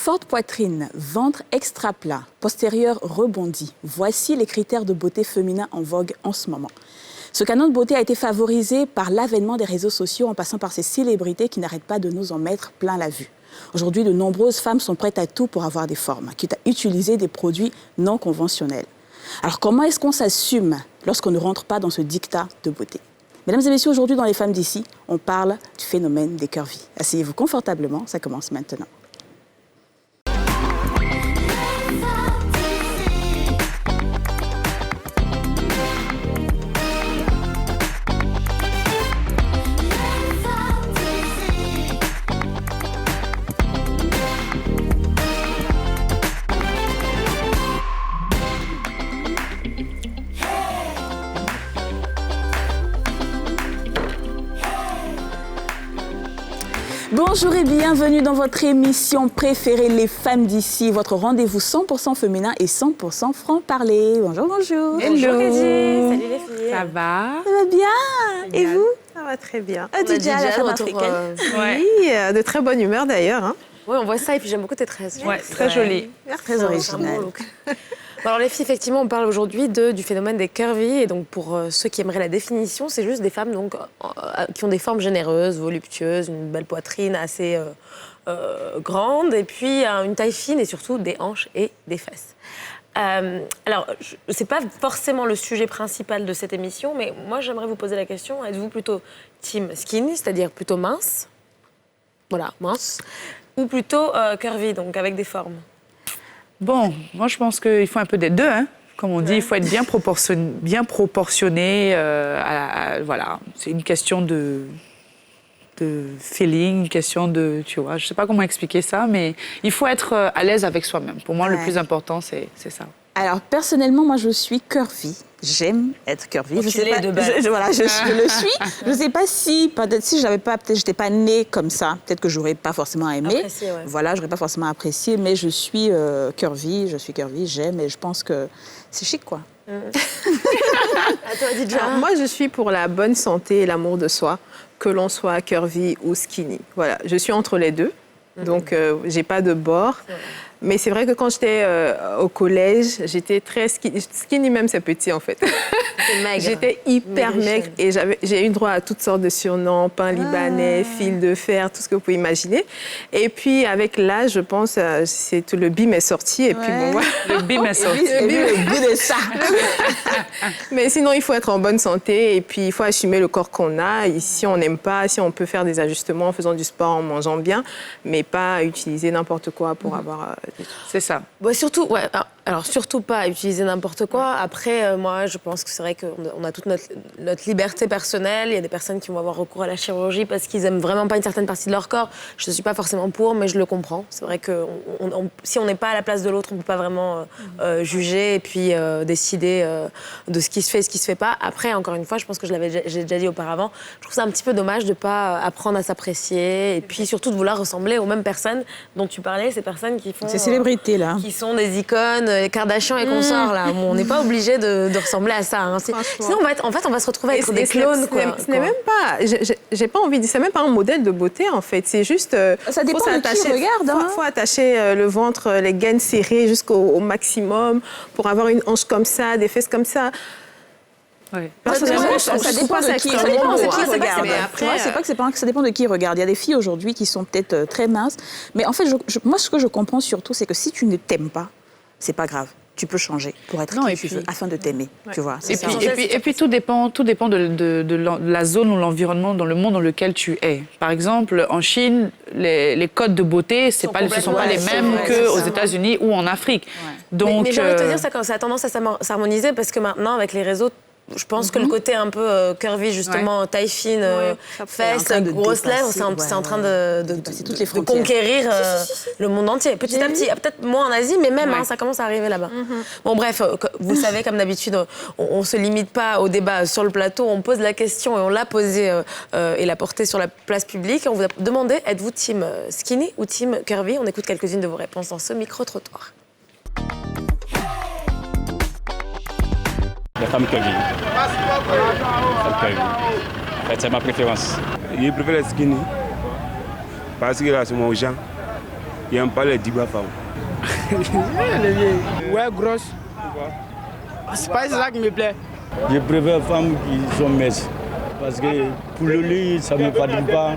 Forte poitrine, ventre extra plat, postérieur rebondi. Voici les critères de beauté féminin en vogue en ce moment. Ce canon de beauté a été favorisé par l'avènement des réseaux sociaux en passant par ces célébrités qui n'arrêtent pas de nous en mettre plein la vue. Aujourd'hui, de nombreuses femmes sont prêtes à tout pour avoir des formes, quitte à utiliser des produits non conventionnels. Alors comment est-ce qu'on s'assume lorsqu'on ne rentre pas dans ce diktat de beauté? Mesdames et messieurs, aujourd'hui dans Les Femmes d'ici, on parle du phénomène des curvy. Asseyez-vous confortablement, ça commence maintenant. Bonjour et bienvenue dans votre émission préférée, Les Femmes d'ici, votre rendez-vous 100% féminin et 100% franc-parler. Bonjour, bonjour. Hello. Bonjour Eddie. Salut les filles. Ça va? Ça va bien? Et vous? Ça va très bien. Adidja, la femme africaine. Oui, de très bonne humeur d'ailleurs. Hein. Oui, on voit ça et puis j'aime beaucoup tes tresses. Ouais, très jolie. Très originale. Bon, alors les filles, effectivement, on parle aujourd'hui du phénomène des curvy. Et donc pour ceux qui aimeraient la définition, c'est juste des femmes donc, qui ont des formes généreuses, voluptueuses, une belle poitrine assez grande, et puis une taille fine et surtout des hanches et des fesses. Alors, c'est pas forcément le sujet principal de cette émission, mais moi j'aimerais vous poser la question, êtes-vous plutôt team skinny, c'est-à-dire plutôt mince, voilà, mince, ou plutôt curvy, donc avec des formes? Bon, moi je pense qu'il faut un peu des deux, hein. Comme on dit, il faut être bien proportionné. Voilà, c'est une question de feeling, une question de, tu vois, je sais pas comment expliquer ça, mais il faut être à l'aise avec soi-même. Pour moi, le plus important, c'est ça. Alors, personnellement, moi, je suis curvy. J'aime être curvy. Je sais pas, je le suis. Je ne sais pas si, peut-être si j'étais pas née comme ça, peut-être que j'aurais pas forcément aimé. Apprécié, ouais. Voilà, j'aurais pas forcément apprécié, mais je suis curvy, j'aime et je pense que c'est chic, quoi. À toi, Adidja. Alors, moi, je suis pour la bonne santé et l'amour de soi, que l'on soit curvy ou skinny. Voilà, je suis entre les deux, donc j'ai pas de bord. Mais c'est vrai que quand j'étais au collège, j'étais très skinny même, c'est petit en fait. J'étais hyper maigre et j'ai eu droit à toutes sortes de surnoms, pain libanais, fil de fer, tout ce que vous pouvez imaginer. Et puis avec l'âge, je pense, le bim est sorti et puis bon, voilà. Le bim est sorti. Le goût de ça. Mais sinon, il faut être en bonne santé et puis il faut assumer le corps qu'on a. Et si on n'aime pas, si on peut faire des ajustements en faisant du sport, en mangeant bien, mais pas utiliser n'importe quoi pour avoir... C'est ça. Bah, surtout, ouais, alors surtout pas utiliser n'importe quoi. Après, moi, je pense que c'est vrai qu'on a toute notre liberté personnelle. Il y a des personnes qui vont avoir recours à la chirurgie parce qu'ils aiment vraiment pas une certaine partie de leur corps. Je ne suis pas forcément pour, mais je le comprends. C'est vrai que si on n'est pas à la place de l'autre, on ne peut pas vraiment juger et puis décider de ce qui se fait et ce qui se fait pas. Après, encore une fois, je pense que j'ai déjà dit auparavant, je trouve ça un petit peu dommage de ne pas apprendre à s'apprécier et puis surtout de vouloir ressembler aux mêmes personnes dont tu parlais, ces personnes qui font... Ces célébrités, là. Qui sont des icônes, les Kardashians et consorts, là. Bon, on n'est pas obligé de ressembler à ça. Hein. Sinon, on va se retrouver avec des clones, quoi. Ce n'est même pas... J'ai pas envie de dire... C'est même pas un modèle de beauté, en fait. C'est juste... Ça dépend de qui regarde. Il faut attacher le ventre, les gaines serrées jusqu'au maximum pour avoir une hanche comme ça, des fesses comme ça. Oui. Ça dépend de qui regarde. Ça dépend de qui regarde. Il y a des filles aujourd'hui qui sont peut-être très minces. Mais en fait, moi, ce que je comprends surtout, c'est que si tu ne t'aimes pas, c'est pas grave. Tu peux changer pour être qui tu veux afin de t'aimer. Tu vois, et puis tout dépend de la zone ou l'environnement, dans le monde dans lequel tu es. Par exemple, en Chine, les codes de beauté, ce ne sont pas les mêmes qu'aux États-Unis ou en Afrique. Donc, mais j'ai envie de te dire, ça a tendance à s'harmoniser parce que maintenant, avec les réseaux, je pense que le côté un peu curvy, justement, taille fine, fesses, grosses lèvres, c'est en train de conquérir le monde entier. Petit à petit, peut-être moins en Asie, mais même, ça commence à arriver là-bas. Bon, bref, vous savez, comme d'habitude, on ne se limite pas au débat sur le plateau, on pose la question et on l'a posée et l'a portée sur la place publique. On vous a demandé, êtes-vous team skinny ou team curvy? On écoute quelques-unes de vos réponses dans ce micro-trottoir. Les femmes curvy. En fait, c'est ma préférence. Je préfère les skinny parce que là, c'est mon genre. Il n'aime pas les Diba femmes. Ouais, grosse. C'est pas ça qui me plaît. Je préfère les femmes qui sont minces. Parce que pour le lit, ça ne me fatigue pas.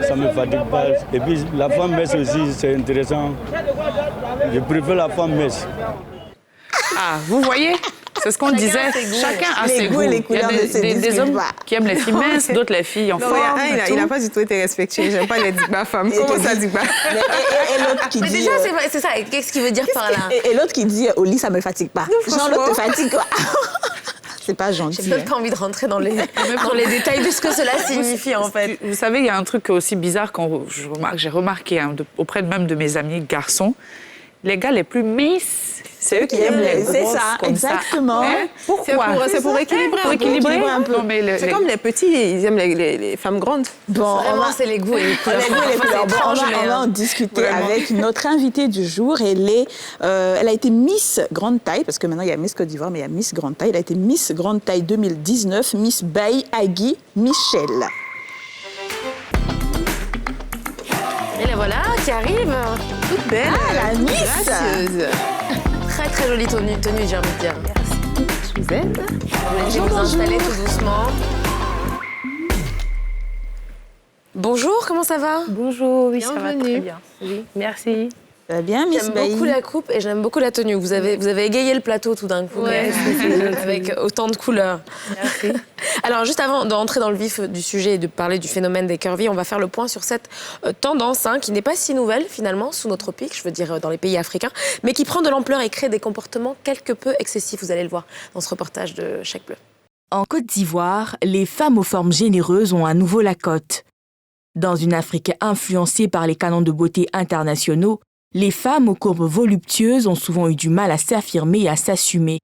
Ça me fatigue pas. Et puis la femme mince aussi, c'est intéressant. Je préfère la femme mince. Ah, vous voyez, c'est ce qu'on disait. Chacun a ses goûts. Et les couleurs Il y a des hommes qui aiment les filles minces, d'autres les filles en forme. Il n'a pas du tout été respectué. J'aime pas les Diba femmes. Comment ça, Diba? Et l'autre qui Mais dit... déjà, c'est ça. Qu'est-ce qu'il veut dire par là? Et l'autre qui dit, au lit, ça me fatigue pas. Genre, l'autre te fatigue, quoi. C'est pas gentil. J'ai peut-être pas envie de rentrer dans les détails de ce que cela signifie, en fait. Vous savez, il y a un truc aussi bizarre quand j'ai remarqué auprès même de mes amis garçons. Les gars les plus minces, c'est eux qui aiment les grosses. C'est ça, comme exactement. Ça. Hein? Pourquoi? C'est pour équilibrer Pour équilibrer un peu. C'est comme les petits, ils aiment les femmes grandes. Bon, Vraiment, c'est les goûts et les couleurs. Bon, on va en discuter avec notre invitée du jour. Elle a été Miss Grande Taille, parce que maintenant il y a Miss Côte d'Ivoire, mais il y a Miss Grande Taille. Elle a été Miss Grande Taille 2019, Miss Baye Agui Michel. Et la voilà, qui arrive. Toute belle. Ah, la Miss. Gracieuse. Très, très jolie tenue, j'ai envie de dire. Merci. Je vous aide. Je vais vous installer tout doucement. Bonjour, comment ça va? Bonjour, oui, ça va Bienvenue. très bien. Oui, merci. Ça va bien, Miss J'aime Baye? beaucoup la coupe et j'aime beaucoup la tenue. Vous avez égayé le plateau tout d'un coup, Ouais. avec autant de couleurs. Merci. Alors, juste avant d'entrer dans le vif du sujet et de parler du phénomène des curvy, on va faire le point sur cette tendance qui n'est pas si nouvelle, finalement, sous nos tropiques, je veux dire dans les pays africains, mais qui prend de l'ampleur et crée des comportements quelque peu excessifs. Vous allez le voir dans ce reportage de Chèque Bleu. En Côte d'Ivoire, les femmes aux formes généreuses ont à nouveau la cote. Dans une Afrique influencée par les canons de beauté internationaux, les femmes aux courbes voluptueuses ont souvent eu du mal à s'affirmer et à s'assumer.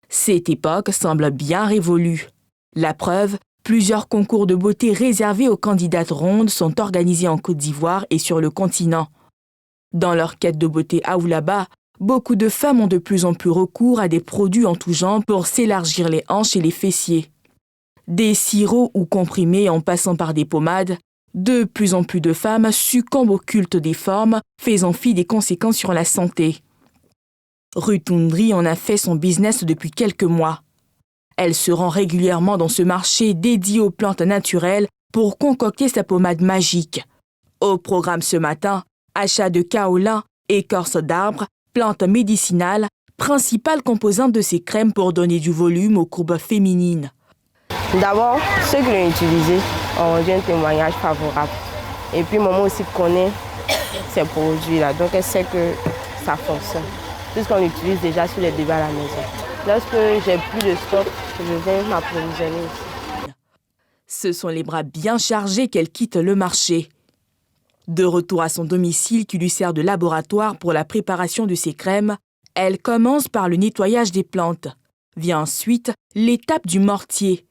Cette époque semble bien révolue. La preuve, plusieurs concours de beauté réservés aux candidates rondes sont organisés en Côte d'Ivoire et sur le continent. Dans leur quête de beauté à ou là-bas, beaucoup de femmes ont de plus en plus recours à des produits en tout genre pour s'élargir les hanches et les fessiers. Des sirops ou comprimés en passant par des pommades, de plus en plus de femmes succombent au culte des formes, faisant fi des conséquences sur la santé. Rutundri en a fait son business depuis quelques mois. Elle se rend régulièrement dans ce marché dédié aux plantes naturelles pour concocter sa pommade magique. Au programme ce matin, achat de kaolin, écorce d'arbre, plantes médicinales, principale composante de ces crèmes pour donner du volume aux courbes féminines. D'abord, ceux qui l'ont utilisé ont rendu un témoignage favorable. Et puis, maman aussi connaît ces produits-là, donc elle sait que ça fonctionne. Puisqu'on l'utilise déjà sur les débats à la maison. Lorsque j'ai plus de stock, je viens m'approvisionner aussi. Ce sont les bras bien chargés qu'elle quitte le marché. De retour à son domicile qui lui sert de laboratoire pour la préparation de ses crèmes, elle commence par le nettoyage des plantes. Vient ensuite l'étape du mortier.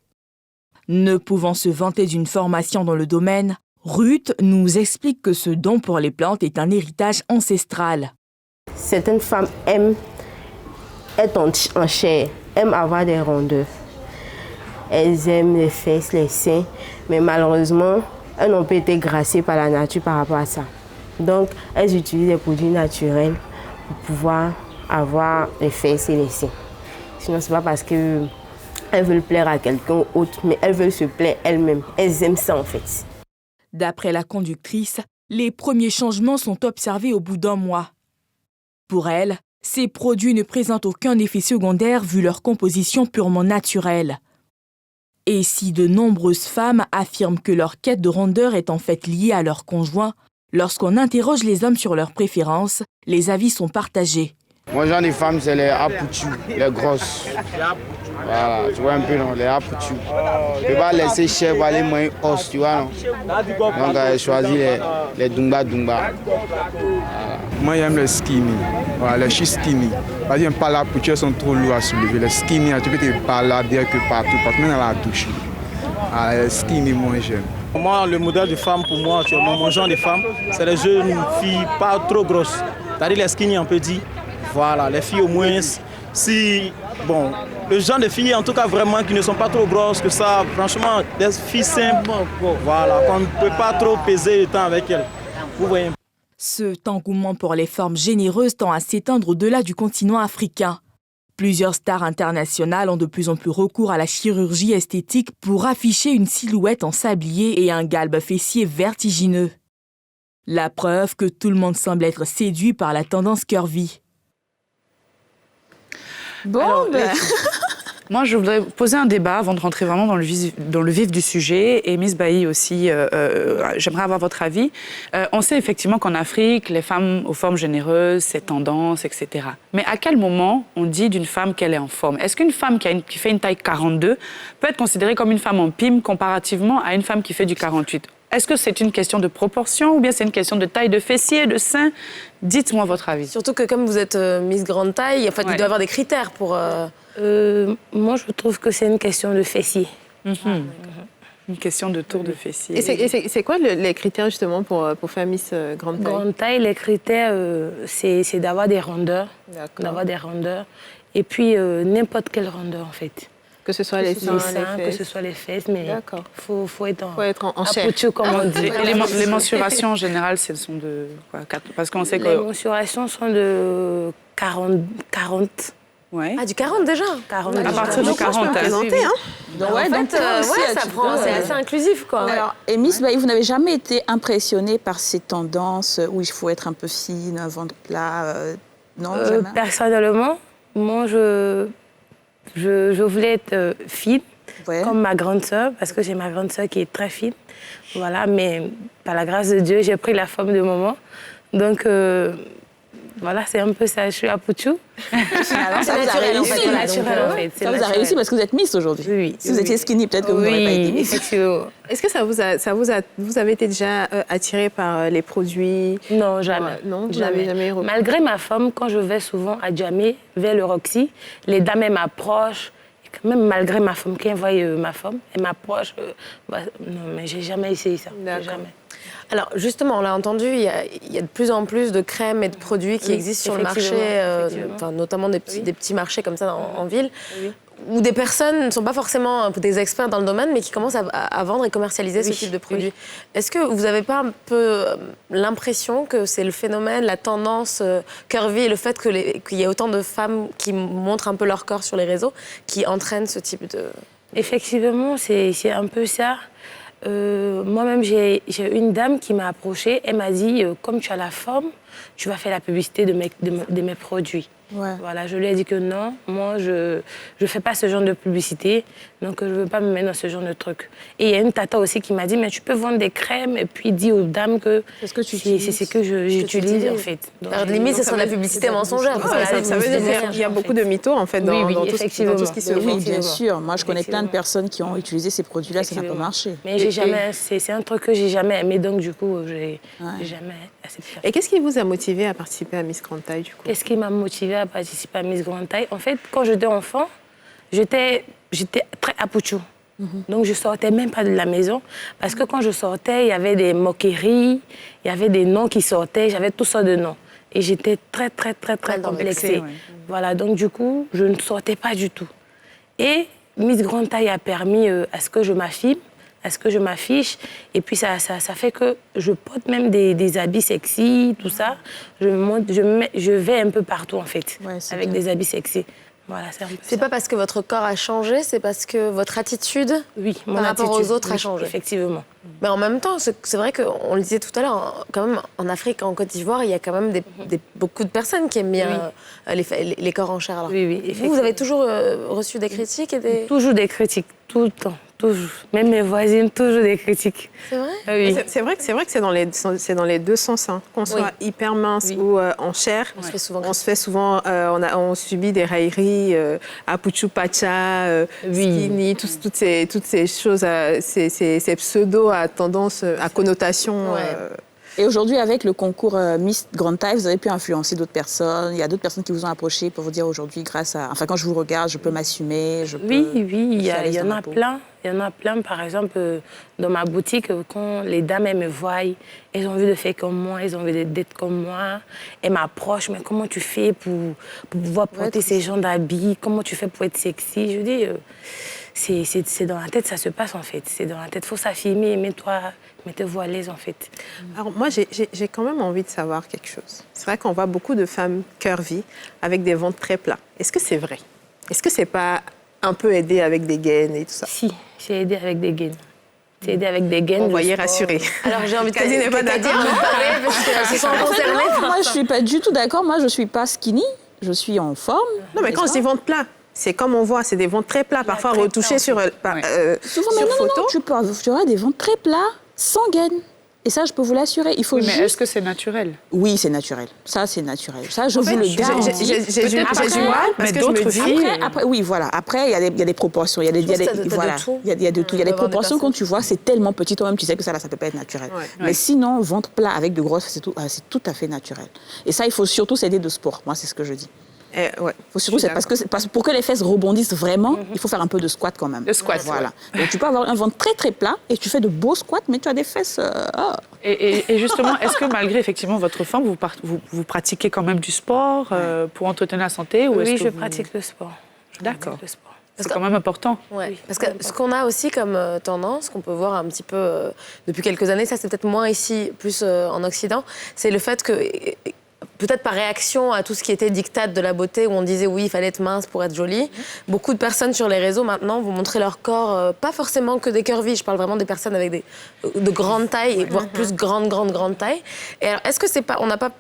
Ne pouvant se vanter d'une formation dans le domaine, Ruth nous explique que ce don pour les plantes est un héritage ancestral. Certaines femmes aiment être en chair, aiment avoir des rondeurs. Elles aiment les fesses, les seins, mais malheureusement, elles n'ont pas été graciées par la nature par rapport à ça. Donc, elles utilisent des produits naturels pour pouvoir avoir les fesses et les seins. Sinon, ce n'est pas parce qu'elles veulent plaire à quelqu'un d'autre, mais elles veulent se plaire elles-mêmes. Elles aiment ça, en fait. D'après la conductrice, les premiers changements sont observés au bout d'un mois. Pour elle, ces produits ne présentent aucun effet secondaire vu leur composition purement naturelle. Et si de nombreuses femmes affirment que leur quête de rondeur est en fait liée à leur conjoint, lorsqu'on interroge les hommes sur leurs préférences, les avis sont partagés. Moi, genre des femmes, c'est les apoutus, les grosses. Voilà, tu vois un peu, non, les apoutus. Tu ne peux pas laisser chèvre aller manger os, tu vois, non. Donc, j'ai choisi les dumba. Voilà. Moi, j'aime les skinny. Voilà, les chis skinny. Parce que pas la pouture sont trop lourds à soulever. Les skinny, tu peux te balader que partout, même dans la douche. Les skinny, moi, j'aime. Moi, le modèle de femme, pour moi, mon genre de femme, c'est les jeunes filles pas trop grosses. C'est-à-dire les skinny, on peut dire. Voilà, les filles au moins, si, bon, le genre de filles en tout cas vraiment qui ne sont pas trop grosses que ça, franchement, des filles simples, voilà, qu'on ne peut pas trop peser le temps avec elles. Vous voyez. Cet engouement pour les formes généreuses tend à s'étendre au-delà du continent africain. Plusieurs stars internationales ont de plus en plus recours à la chirurgie esthétique pour afficher une silhouette en sablier et un galbe fessier vertigineux. La preuve que tout le monde semble être séduit par la tendance curvy. Bon, Moi, je voudrais poser un débat avant de rentrer vraiment dans le vif du sujet. Et Miss Bailly aussi, j'aimerais avoir votre avis. On sait effectivement qu'en Afrique, les femmes aux formes généreuses, c'est tendance, etc. Mais à quel moment on dit d'une femme qu'elle est en forme? Est-ce qu'une femme qui fait une taille 42 peut être considérée comme une femme en PIM comparativement à une femme qui fait du 48? Est-ce que c'est une question de proportion ou bien c'est une question de taille de fessier, de sein? Dites-moi votre avis. Surtout que comme vous êtes Miss Grande Taille, en fait, il doit y avoir des critères pour... Moi, je trouve que c'est une question de fessier. Une question de tour de fessier. Et c'est quoi les critères justement pour faire Miss Grande Taille? Grande Taille, les critères, c'est d'avoir des rondeurs. D'avoir des rondeurs. Et puis, n'importe quelle rondeur, en fait. Que ce soit les seins, que ce soit les fesses, mais il faut être en chair. Comme on dit. Et les mensurations en général, elles sont de quoi? Parce qu'on sait que... Les mensurations sont de 40. Ouais. Ah, du 40 déjà? 40 à partir de 40, présenter, hein? Donc, en fait, ça prend, c'est assez inclusif, quoi. Alors, et Miss Bailly, vous n'avez jamais été impressionnée par ces tendances où il faut être un peu fine, un ventre plat non, jamais? Personnellement, moi, je voulais être fine, comme ma grande sœur, parce que j'ai ma grande sœur qui est très fine. Voilà, mais par la grâce de Dieu, j'ai pris la forme de maman. Donc, voilà, c'est un peu ça. Je suis à Pouchou. Alors, ça vous a réussi, naturel, en fait. Ça vous a réussi parce que vous êtes Miss aujourd'hui. Oui. Si vous étiez skinny, peut-être que vous n'auriez pas été Miss. Effectivement. Est-ce que vous avez été déjà attiré par les produits? Non, jamais. Non, vous n'avez jamais repris. Malgré ma forme, quand je vais souvent à Djamé, vers le Roxy, les dames, elles m'approchent. Même malgré ma forme, quand elles voient ma forme, elles m'approchent. Non, mais j'ai jamais essayé ça. Jamais. Alors justement, on l'a entendu, il y a de plus en plus de crèmes et de produits qui existent sur le marché, notamment des petits marchés comme ça en ville, où des personnes ne sont pas forcément des experts dans le domaine, mais qui commencent à vendre et commercialiser ce type de produits. Est-ce que vous n'avez pas un peu l'impression que c'est le phénomène, la tendance curvy et le fait qu'il y ait autant de femmes qui montrent un peu leur corps sur les réseaux qui entraînent ce type de... Effectivement, c'est un peu ça. Moi-même, j'ai une dame qui m'a approchée. Elle m'a dit, comme tu as la forme, tu vas faire la publicité de mes produits. Ouais. Voilà, je lui ai dit que non, moi, je ne fais pas ce genre de publicité, donc je ne veux pas me mettre dans ce genre de truc. Et il y a une tata aussi qui m'a dit, mais tu peux vendre des crèmes et puis dis aux dames que c'est ce que j'utilise, en fait. Donc, limite, ce serait la publicité mensongère. Ça veut dire qu'il y a beaucoup de mythos, en fait, dans tout ce qui se vend. Oui, bien sûr. Moi, je connais plein de personnes qui ont utilisé ces produits-là, ça n'a pas marché. Mais c'est un truc que j'ai jamais aimé, donc du coup, j'ai jamais accepté. Et qu'est-ce qui vous a motivé à participer à Miss Grande Taille, du coup? Qu'est-ce qui m'a motivée à participer à Miss Grande Taille? En fait, quand j'étais enfant, j'étais très à Pouchou. Donc, je ne sortais même pas de la maison. Parce que quand je sortais, il y avait des moqueries, il y avait des noms qui sortaient, j'avais toutes sortes de noms. Et j'étais très complexée. Voilà, donc du coup, je ne sortais pas du tout. Et Miss Grande Taille a permis à ce que je m'affirme, à ce que je m'affiche. Et puis, ça fait que je porte même des habits sexy, tout ça. Je vais un peu partout, en fait, avec des habits sexy. Voilà, c'est pas parce que votre corps a changé, c'est parce que votre attitude par rapport aux autres a changé. Effectivement. Mais en même temps, c'est vrai qu'on le disait tout à l'heure, quand même, en Afrique, en Côte d'Ivoire, il y a quand même beaucoup de personnes qui aiment bien les corps en chair. Alors, vous avez toujours reçu des critiques Toujours des critiques, tout le temps. Toujours. Même mes voisines, toujours des critiques. C'est vrai? Oui. C'est vrai que c'est dans les deux sens. Hein. Qu'on soit hyper mince ou en chair, on se fait souvent on subit des railleries à Pouchou Pacha, skinny, toutes ces choses, ces pseudos à tendance, à connotation. Et aujourd'hui, avec le concours Miss Grande Taille, vous avez pu influencer d'autres personnes. Il y a d'autres personnes qui vous ont approché pour vous dire aujourd'hui, grâce à... Enfin, quand je vous regarde, je peux m'assumer. Oui, il y en a plein. Il y en a plein, par exemple, dans ma boutique, quand les dames, elles me voient, elles ont envie de faire comme moi, elles ont envie d'être comme moi. Elles m'approchent, mais comment tu fais pour pouvoir porter ces genres d'habits? Comment tu fais pour être sexy? Je dis, c'est dans la tête, ça se passe, en fait. C'est dans la tête, il faut s'affirmer, mettez-vous à l'aise, en fait. Alors, moi, j'ai quand même envie de savoir quelque chose. C'est vrai qu'on voit beaucoup de femmes curvy avec des ventres très plats. Est-ce que c'est vrai? Est-ce que c'est pas un peu aidé avec des gaines et tout ça? Si, j'ai aidé avec des gaines. J'ai aidé avec des gaines. On va y rassurer. Alors j'ai envie de Quasi n'est pas d'accord. parce qu'elles se sont concernées. Moi, je suis pas du tout d'accord. Moi, je suis pas skinny. Je suis en forme. Non, mais quand je dis ventre plat, c'est comme on voit, c'est des ventres très plats, parfois très retouchés sur, Souvent, sur non, photo. tu auras des ventres très plats, sans gaine. Et ça, je peux vous l'assurer. Il faut Mais juste... est-ce que c'est naturel? Oui, c'est naturel. Ça, c'est naturel. Ça, je En vous fait, le garantis. J'ai du mal parce que je me dis... Après, oui, voilà. Après, il y a des proportions. Il y a des, Je pense que t'as voilà. de tout. Il y a de tout. Il y a des Avoir des proportions personnes. quand tu vois, c'est tellement petit, toi-même, tu sais que ça peut pas être naturel. Ouais. Mais sinon, ventre plat avec de grosses, c'est tout à fait naturel. Et ça, il faut surtout s'aider de sport. Moi, c'est ce que je dis. Ouais. Faut surtout, parce que pour que les fesses rebondissent vraiment, il faut faire un peu de squat quand même. Le squat, voilà. Donc tu peux avoir un ventre très très plat et tu fais de beaux squats, mais tu as des fesses. Et justement, est-ce que malgré effectivement votre forme, vous pratiquez quand même du sport pour entretenir la santé ou est-ce Oui, que je vous- pratique le sport. D'accord. Le sport. C'est quand même important. Ouais, Oui, parce que ce qu'on a aussi comme tendance, qu'on peut voir un petit peu depuis quelques années, ça c'est peut-être moins ici, plus en Occident, c'est le fait que, peut-être par réaction à tout ce qui était diktat de la beauté, où on disait oui, il fallait être mince pour être jolie, beaucoup de personnes sur les réseaux maintenant vont montrer leur corps, pas forcément que des curvy, je parle vraiment des personnes avec de grandes tailles, et voire plus grande taille. Et alors, est-ce que c'est pas, on n'a pas,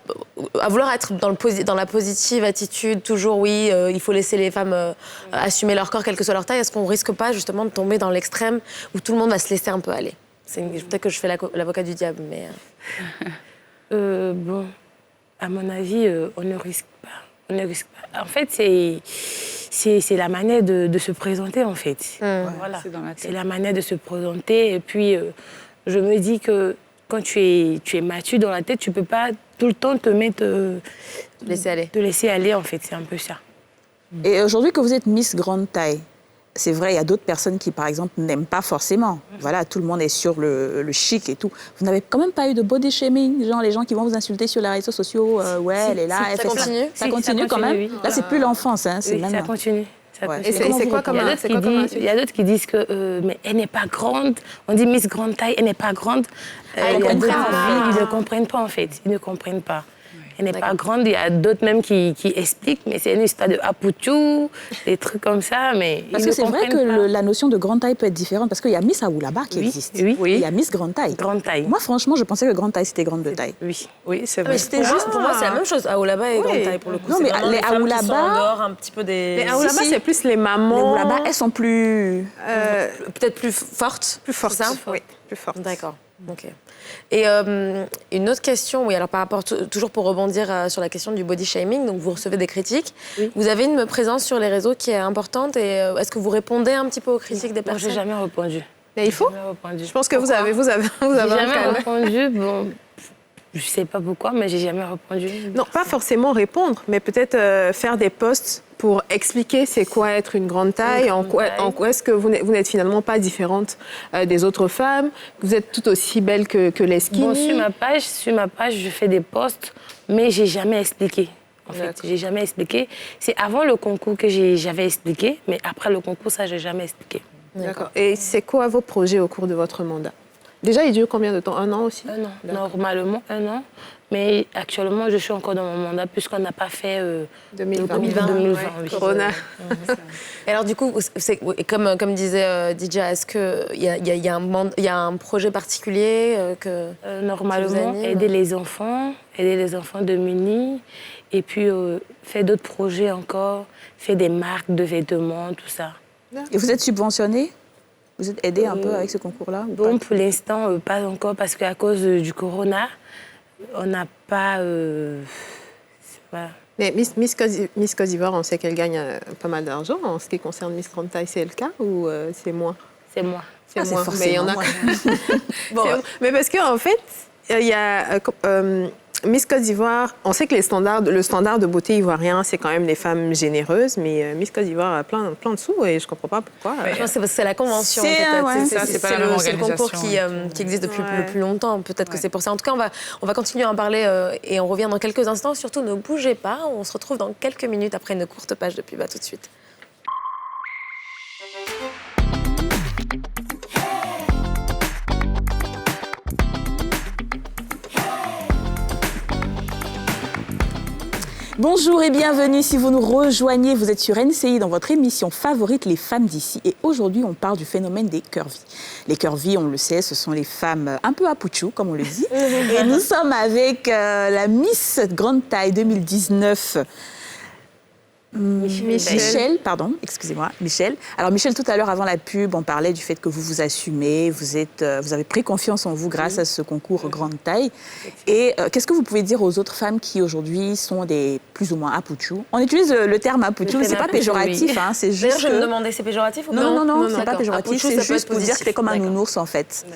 à vouloir être dans la positive attitude, toujours oui, il faut laisser les femmes assumer leur corps, quelle que soit leur taille, est-ce qu'on risque pas justement de tomber dans l'extrême où tout le monde va se laisser un peu aller? Peut-être que je fais l'avocat du diable, mais... Bon, à mon avis, on ne risque pas. On ne risque pas. En fait, c'est la manière de se présenter, en fait. Voilà. c'est dans la tête. C'est la manière de se présenter. Et puis, je me dis que quand tu es mature dans la tête, tu ne peux pas tout le temps te mettre... Laisser aller. Te laisser aller, en fait. C'est un peu ça. Et aujourd'hui que vous êtes Miss Grande Taille, c'est vrai, il y a d'autres personnes qui, par exemple, n'aiment pas forcément. Voilà, tout le monde est sur le chic et tout. Vous n'avez quand même pas eu de body shaming, genre les gens qui vont vous insulter sur les réseaux sociaux, ouais, elle est là, elle fait ça. continue. Ça Si, continue ça quand même. continue, oui. Là, c'est plus l'enfance, hein, c'est Oui, même. ça continue. Ça Ouais. continue. Et c'est quoi comme Il y a d'autres qui disent que mais elle n'est pas grande. On dit Miss Grande Taille, elle n'est pas grande. Il y a d'autres ils ne comprennent pas en fait. Ils ne comprennent pas. Elle n'est pas grande. Il y a d'autres même qui expliquent, mais c'est une histoire de apoutou, des trucs comme ça, mais Parce ils que ne c'est vrai comprennent que pas. la notion de grande taille peut être différente, parce qu'il y a Miss Aoulaba qui Oui, existe. oui. Et il y a Miss Grande Taille. Grande taille. Moi, franchement, je pensais que grande taille, c'était grande de taille. Oui. Oui, c'est Mais vrai. c'était juste, pour moi, c'est la même chose. Aoulaba et grande taille, pour le coup. Non, C'est mais vraiment les femmes qui Aoulaba- sont en dehors un petit peu des... Les Aoulaba, si. c'est plus les mamans. Les Aoulaba, elles sont plus... Peut-être plus fortes. plus fortes. C'est ça Oui, plus fortes. D'accord. Ok. Et une autre question, oui, alors par rapport, toujours pour rebondir sur la question du body shaming, donc vous recevez des critiques. Oui. Vous avez une présence sur les réseaux qui est importante et est-ce que vous répondez un petit peu aux critiques des Moi, je personnes? n'ai jamais répondu. Mais il faut. Jamais répondu. Je pense que vous avez J'ai jamais quand même. répondu. Bon, je ne sais pas pourquoi, mais j'ai jamais répondu. Non, pas forcément répondre, mais peut-être faire des posts pour expliquer c'est quoi être une grande taille, en quoi est-ce que vous n'êtes finalement pas différente des autres femmes, que vous êtes tout aussi belle que les skinny. Bon, sur ma page, je fais des posts, mais j'ai jamais expliqué. En fait, j'ai jamais expliqué. C'est avant le concours que j'avais expliqué, mais après le concours, ça, j'ai jamais expliqué. D'accord. Et c'est quoi vos projets au cours de votre mandat? Déjà, il dure combien de temps? 1 an aussi? 1 an. Normalement, 1 an. Mais actuellement, je suis encore dans mon mandat puisqu'on n'a pas fait 2020. 2020 oui. Corona. Et alors du coup, comme disait DJ, est-ce qu'il y a un projet particulier que normalement, qui vous anime? aider les enfants démunis, et puis faire d'autres projets encore, faire des marques de vêtements, tout ça. Et vous êtes subventionné? Vous êtes aidé un peu avec ce concours-là ou Bon, pas? pour l'instant, pas encore, parce qu'à cause du corona, on n'a pas... voilà. Mais Miss Côte d'Ivoire, on sait qu'elle gagne pas mal d'argent. En ce qui concerne Miss Grande Taille, c'est le cas ou c'est moins? C'est moi. C'est moins. forcément Mais il y en a. moins. Bon, mais parce qu'en fait, il y a Miss Côte d'Ivoire, on sait que le standard de beauté ivoirien, c'est quand même les femmes généreuses, mais Miss Côte d'Ivoire a plein de sous et je ne comprends pas pourquoi. Je pense que c'est parce que c'est la convention. C'est le concours qui existe depuis le plus longtemps. Peut-être que c'est pour ça. En tout cas, on va continuer à en parler et on revient dans quelques instants. Surtout, ne bougez pas. On se retrouve dans quelques minutes après une courte page de pub. À tout de suite. Bonjour et bienvenue si vous nous rejoignez. Vous êtes sur NCI dans votre émission favorite, Les femmes d'ici. Et aujourd'hui, on parle du phénomène des curvy. Les curvy, on le sait, ce sont les femmes un peu à pouchou, comme on le dit. Et nous sommes avec la Miss Grande Taille 2019. Michel, pardon, excusez-moi, Michel. Alors Michel, tout à l'heure, avant la pub, on parlait du fait que vous vous assumez, vous avez pris confiance en vous grâce à ce concours Grande Taille. Et qu'est-ce que vous pouvez dire aux autres femmes qui aujourd'hui sont des plus ou moins apouchou? On utilise le terme apouchou, mais c'est pas péjoratif, hein, c'est juste. D'ailleurs, je me demandais, c'est péjoratif ou pas? Non, c'est pas péjoratif, c'est juste pour dire que t'es comme un nounours en fait.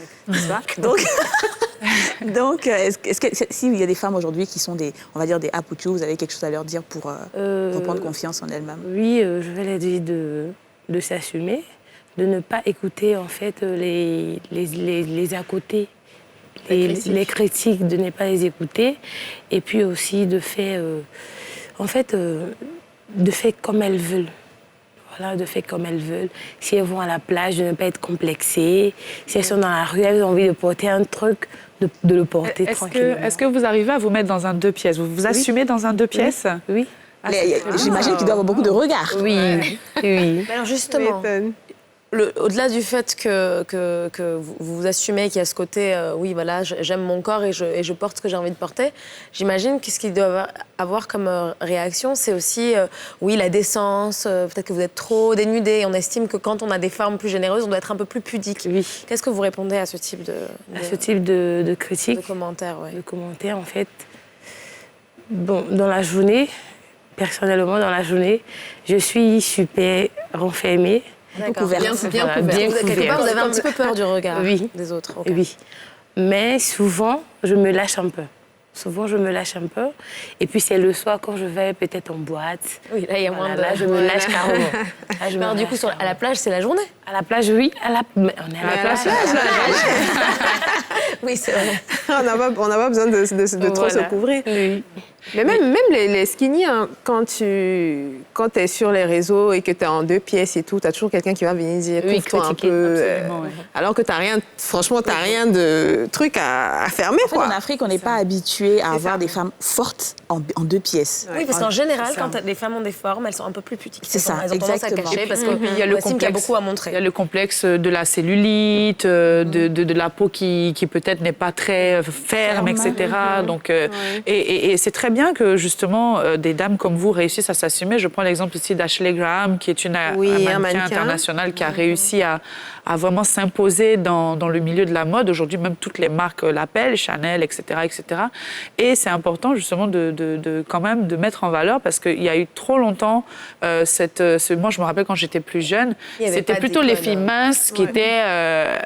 Donc, est-ce que s'il y a des femmes aujourd'hui qui sont on va dire des apouchou, vous avez quelque chose à leur dire pour reprendre confiance en elles-mêmes? Oui, je vais leur dire de s'assumer, de ne pas écouter en fait les à côté, les critiques, de ne pas les écouter, et puis aussi de faire, de faire comme elles veulent. Voilà, de faire comme elles veulent. Si elles vont à la plage, de ne pas être complexées. Si elles sont dans la rue, elles ont envie de porter un truc, de le porter tranquillement. Est-ce que vous arrivez à vous mettre dans un 2 pièces? Vous vous assumez dans un 2 pièces? Oui. J'imagine qu'il doit y avoir beaucoup de regards. Oui. Oui. Alors justement, au-delà du fait que vous vous assumez, qu'il y a ce côté, oui, voilà, j'aime mon corps et je porte ce que j'ai envie de porter, j'imagine que ce qu'ils doivent avoir comme réaction, c'est aussi, oui, la décence, peut-être que vous êtes trop dénudée. On estime que quand on a des formes plus généreuses, on doit être un peu plus pudique. Oui. Qu'est-ce que vous répondez à ce type de critiques? De commentaires, oui. De commentaires, en fait. Bon, dans la journée, personnellement, dans la journée, je suis super renfermée. D'accord, bien couverte. Quelque part, vous avez un petit peu peur du regard des autres. Okay. Oui, mais souvent, je me lâche un peu. Et puis, c'est le soir, quand je vais peut-être en boîte. Oui, là, il y a moins de... Là, je me lâche carrément. Alors, du coup, à la plage, c'est la journée? À la plage, oui. On est à la plage. Oui, c'est vrai. On n'a pas besoin de trop se couvrir. Oui. Mais même les skinny, hein, quand tu es sur les réseaux et que tu es en 2 pièces et tout, tu as toujours quelqu'un qui va venir dire couvre-toi un peu. Alors que tu n'as rien, franchement, tu n'as rien de truc à fermer. En fait, en Afrique, on n'est pas habitué à avoir des femmes fortes en 2 pièces. Oui, parce qu'en général, quand les femmes ont des formes, elles sont un peu plus pudiques. C'est ça, elles ont tendance à cacher parce qu'il y a beaucoup à montrer. Il y a le complexe de la cellulite, de la peau qui peut-être n'est pas très ferme, etc. Donc, et c'est très bien que justement des dames comme vous réussissent à s'assumer. Je prends l'exemple ici d'Ashley Graham, qui est une mannequin internationale qui a réussi à vraiment s'imposer dans le milieu de la mode. Aujourd'hui, même toutes les marques l'appellent, Chanel, etc., etc. Et c'est important justement quand même de mettre en valeur parce qu'il y a eu trop longtemps moi, je me rappelle quand j'étais plus jeune, c'était plutôt les filles minces qui étaient...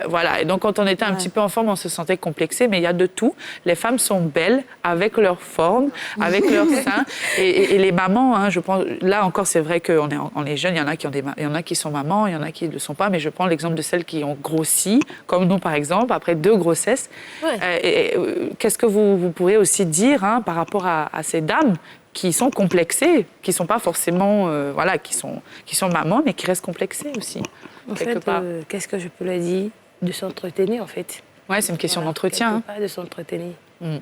voilà. Et donc, quand on était un petit peu en forme, on se sentait complexé, mais il y a de tout. Les femmes sont belles avec leur forme, avec leur sein. Et les mamans, hein, je pense... Là encore, c'est vrai qu'on est jeunes, il y en a qui sont mamans, il y en a qui ne le sont pas, mais je prends l'exemple de celles qui ont grossi, comme nous, par exemple, après 2 grossesses. Qu'est-ce que vous pourrez aussi dire par rapport à ces dames qui sont complexées, qui ne sont pas forcément... qui sont mamans, mais qui restent complexées aussi, quelque part. Qu'est-ce que je peux leur dire? De s'entretenir, en fait. Oui, c'est une question d'entretien. Pas de s'entretenir. Voilà.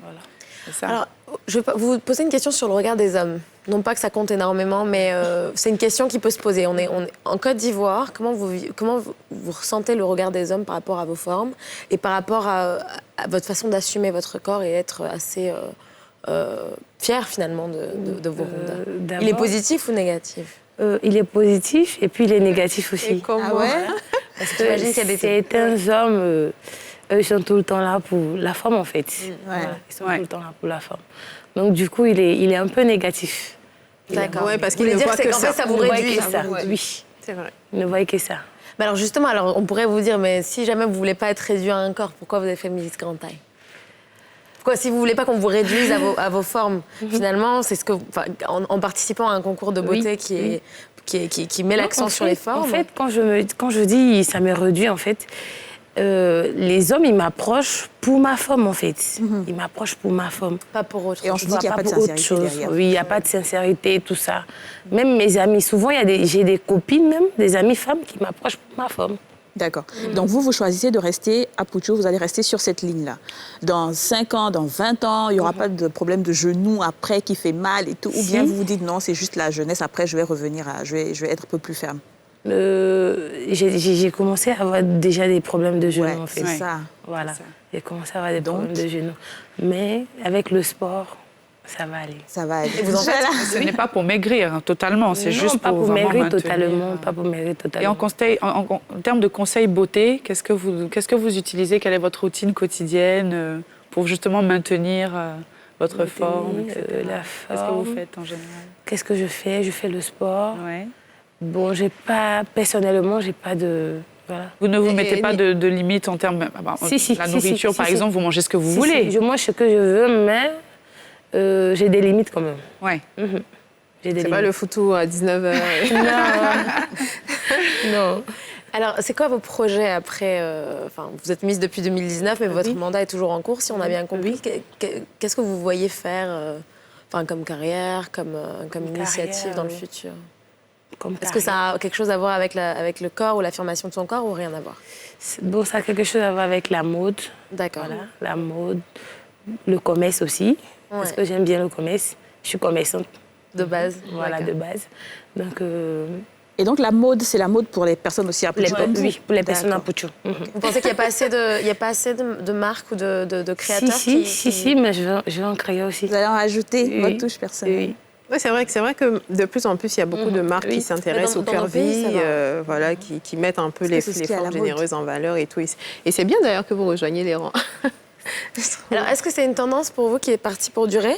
C'est ça. Alors, je vais vous poser une question sur le regard des hommes. Non pas que ça compte énormément, mais c'est une question qui peut se poser. On est en Côte d'Ivoire. Comment vous ressentez le regard des hommes par rapport à vos formes et par rapport à votre façon d'assumer votre corps et être assez fier, finalement, de vos rondeurs? Il est positif ou négatif? Il est positif et puis il est négatif aussi. Et comment? Parce que certains hommes, ils sont tout le temps là pour la femme, en fait. Voilà, ils sont tout le temps là pour la femme. Donc, du coup, il est un peu négatif. D'accord. Oui, parce qu'il ne voit que ça. Ça vous réduit. Oui, c'est vrai. Il ne voit que ça. Mais alors, justement, on pourrait vous dire, mais si jamais vous ne voulez pas être réduit à un corps, pourquoi vous avez fait Miss Grande Taille? Quoi, si vous voulez pas qu'on vous réduise à vos formes, finalement, c'est ce que, en participant à un concours de beauté qui met l'accent sur les formes. En fait, quand je dis ça me réduit, en fait, les hommes, ils m'approchent pour ma forme, en fait. Ils m'approchent pour ma forme. Pas pour autre chose. Et on se dit qu'il n'y a pas de sincérité derrière. Oui, il n'y a pas de sincérité, tout ça. Même mes amis, souvent, j'ai des copines, même, des amies femmes qui m'approchent pour ma forme. D'accord. Donc vous choisissez de rester à Puchu, vous allez rester sur cette ligne-là. Dans 5 ans, dans 20 ans, il n'y aura pas de problème de genou après qui fait mal et tout. Ou bien vous vous dites non, c'est juste la jeunesse, après je vais revenir, je vais être un peu plus ferme. J'ai commencé à avoir déjà des problèmes de genoux, en fait. C'est ça. Voilà. J'ai commencé à avoir des problèmes de genoux. Mais avec le sport, ça va aller. Ça va aller. Et vous en faites Ce n'est pas pour maigrir totalement, c'est juste pas pour maigrir maintenir. totalement, pas pour maigrir totalement. Et en termes de conseils beauté, qu'est-ce que vous utilisez? Quelle est votre routine quotidienne pour justement maintenir votre forme, etc. Qu'est-ce que vous faites en général? Qu'est-ce que je fais? Je fais le sport. Ouais. Bon, personnellement, j'ai pas de... Voilà. Vous ne vous mettez pas de limite en termes... la nourriture, par exemple, vous mangez ce que vous voulez. Je mange ce que je veux, mais j'ai des limites quand même. Ouais. C'est pas le foutou à 19h. Non. Alors, c'est quoi vos projets après vous êtes Miss depuis 2019, mais votre mandat est toujours en cours, si on a bien compris. Qu'est-ce que vous voyez faire comme carrière, comme initiative dans le futur? Est-ce que ça a quelque chose à voir avec le corps ou l'affirmation de son corps ou rien à voir? Bon, ça a quelque chose à voir avec la mode. D'accord. Voilà, la mode, le commerce aussi. Parce que j'aime bien le commerce. Je suis commerçante. De base. Voilà, de base. Donc... Et donc la mode, c'est la mode pour les personnes aussi à Puchu? Oui, pour les personnes à Puchu. Vous pensez qu'il n'y a pas assez de marques ou de créateurs Si, mais je vais en créer aussi. Vous allez en rajouter votre touche personnelle? Oui. Oui, c'est vrai que de plus en plus, il y a beaucoup de marques qui s'intéressent au curvy, qui mettent un peu les formes généreuses en valeur et tout. Et c'est bien d'ailleurs que vous rejoigniez les rangs. Alors, est-ce que c'est une tendance pour vous qui est partie pour durer,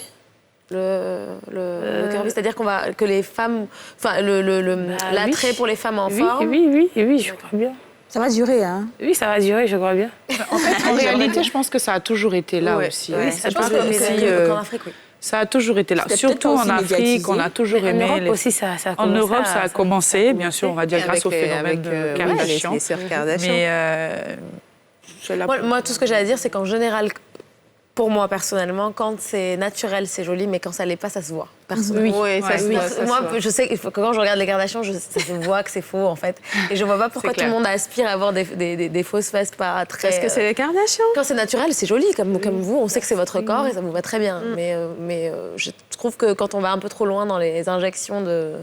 le curvy? C'est-à-dire que les femmes... l'attrait pour les femmes en forme? Oui, je crois bien. Ça va durer, hein? Oui, ça va durer, je crois bien. En fait, en réalité, je pense que ça a toujours été là aussi. Oui, c'est je pense qu'en Afrique, oui. Ça a toujours été là. Surtout en Afrique, on a toujours aimé... En Europe aussi, ça a commencé. En Europe, ça a commencé, bien sûr, on va dire grâce au phénomène de Kardashian. Les sœurs Kardashian. Mais moi, tout ce que j'ai à dire, c'est qu'en général, pour moi, personnellement, quand c'est naturel, c'est joli, mais quand ça l'est pas, ça se voit. Oui, ça se voit. Moi, je sais que quand je regarde les Kardashians, ça se voit que c'est faux, en fait. Et je vois pas pourquoi tout le monde aspire à avoir des fausses fesses pas très... Parce que c'est les Kardashians. Quand c'est naturel, c'est joli, comme vous. On sait que c'est votre corps et ça vous va très bien. Mais je trouve que quand on va un peu trop loin dans les injections de...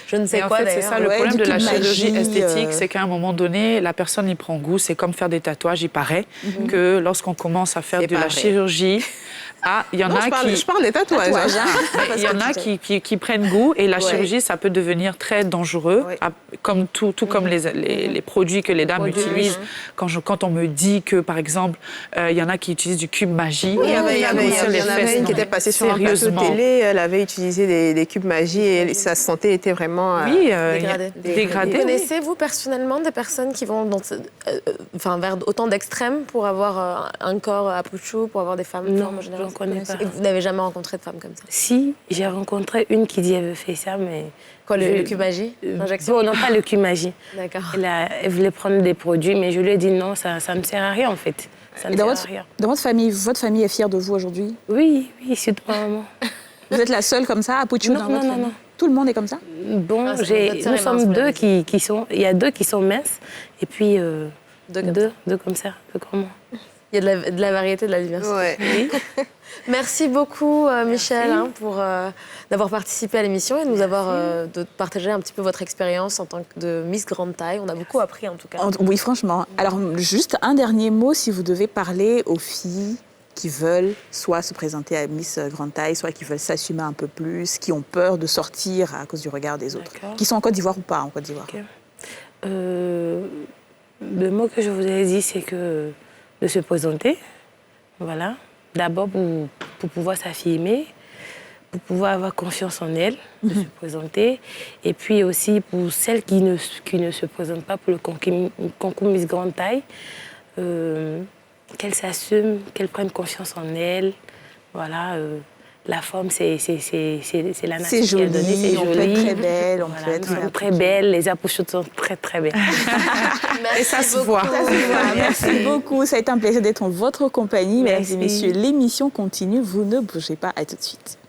Je ne sais quoi, d'ailleurs. C'est ça, le problème de la chirurgie esthétique, c'est qu'à un moment donné, la personne y prend goût. C'est comme faire des tatouages. Il paraît que lorsqu'on commence à faire de la chirurgie... il y en a qui... Je parle des tatouages. Il y en a qui prennent goût et la chirurgie, ça peut devenir très dangereux, comme tout comme les produits que les dames utilisent. Quand on me dit que, par exemple, il y en a qui utilisent du cube magie. Oui, il y en avait une qui était passée sur un plateau télé, elle avait utilisé des cubes magie et sa santé était vraiment dégradée. Connaissez-vous personnellement des personnes qui vont vers autant d'extrêmes pour avoir un corps à Puchu, pour avoir des femmes en général? Connais pas. Et vous n'avez jamais rencontré de femme comme ça? Si, j'ai rencontré une qui dit qu'elle veut faire ça, mais... Quoi, le cube magie? Bon, non, pas le cube magie. D'accord. Elle voulait prendre des produits, mais je lui ai dit non, ça ne sert à rien, en fait. Ça ne sert à rien. Dans votre famille est fière de vous aujourd'hui? Oui, surtout ma maman. Vous êtes la seule comme ça à Puchu dans votre famille? Non. Tout le monde est comme ça? Bon, nous sommes deux qui sont... Il y a deux qui sont minces, et puis deux comme ça, deux comme moi. Il y a de la variété, de la diversité. Ouais. Oui. Merci beaucoup, Michel, pour d'avoir participé à l'émission et de nous avoir de partager un petit peu votre expérience en tant que de Miss Grande Taille. On a beaucoup appris, en tout cas. Oui, franchement. Alors, juste un dernier mot, si vous devez parler aux filles qui veulent soit se présenter à Miss Grande Taille, soit qui veulent s'assumer un peu plus, qui ont peur de sortir à cause du regard des autres, qui sont en Côte d'Ivoire ou pas en Côte d'Ivoire. Le mot que je vous ai dit, c'est que de se présenter, voilà. D'abord pour pouvoir s'affirmer, pour pouvoir avoir confiance en elle, de se présenter. Et puis aussi pour celles qui ne se présentent pas pour le concours Miss Grande Taille, qu'elles s'assument, qu'elles prennent confiance en elles, voilà, la forme, c'est la nature C'est qui a donné, joli, c'est on peut être très belle, on Voilà, peut être nous sommes très belles, les apouchoutes sont très très belles. Merci Et ça se beaucoup. voit. Merci beaucoup. Ça a été un plaisir d'être en votre compagnie. Mesdames et Merci. messieurs, l'émission continue. Vous ne bougez pas. À tout de suite.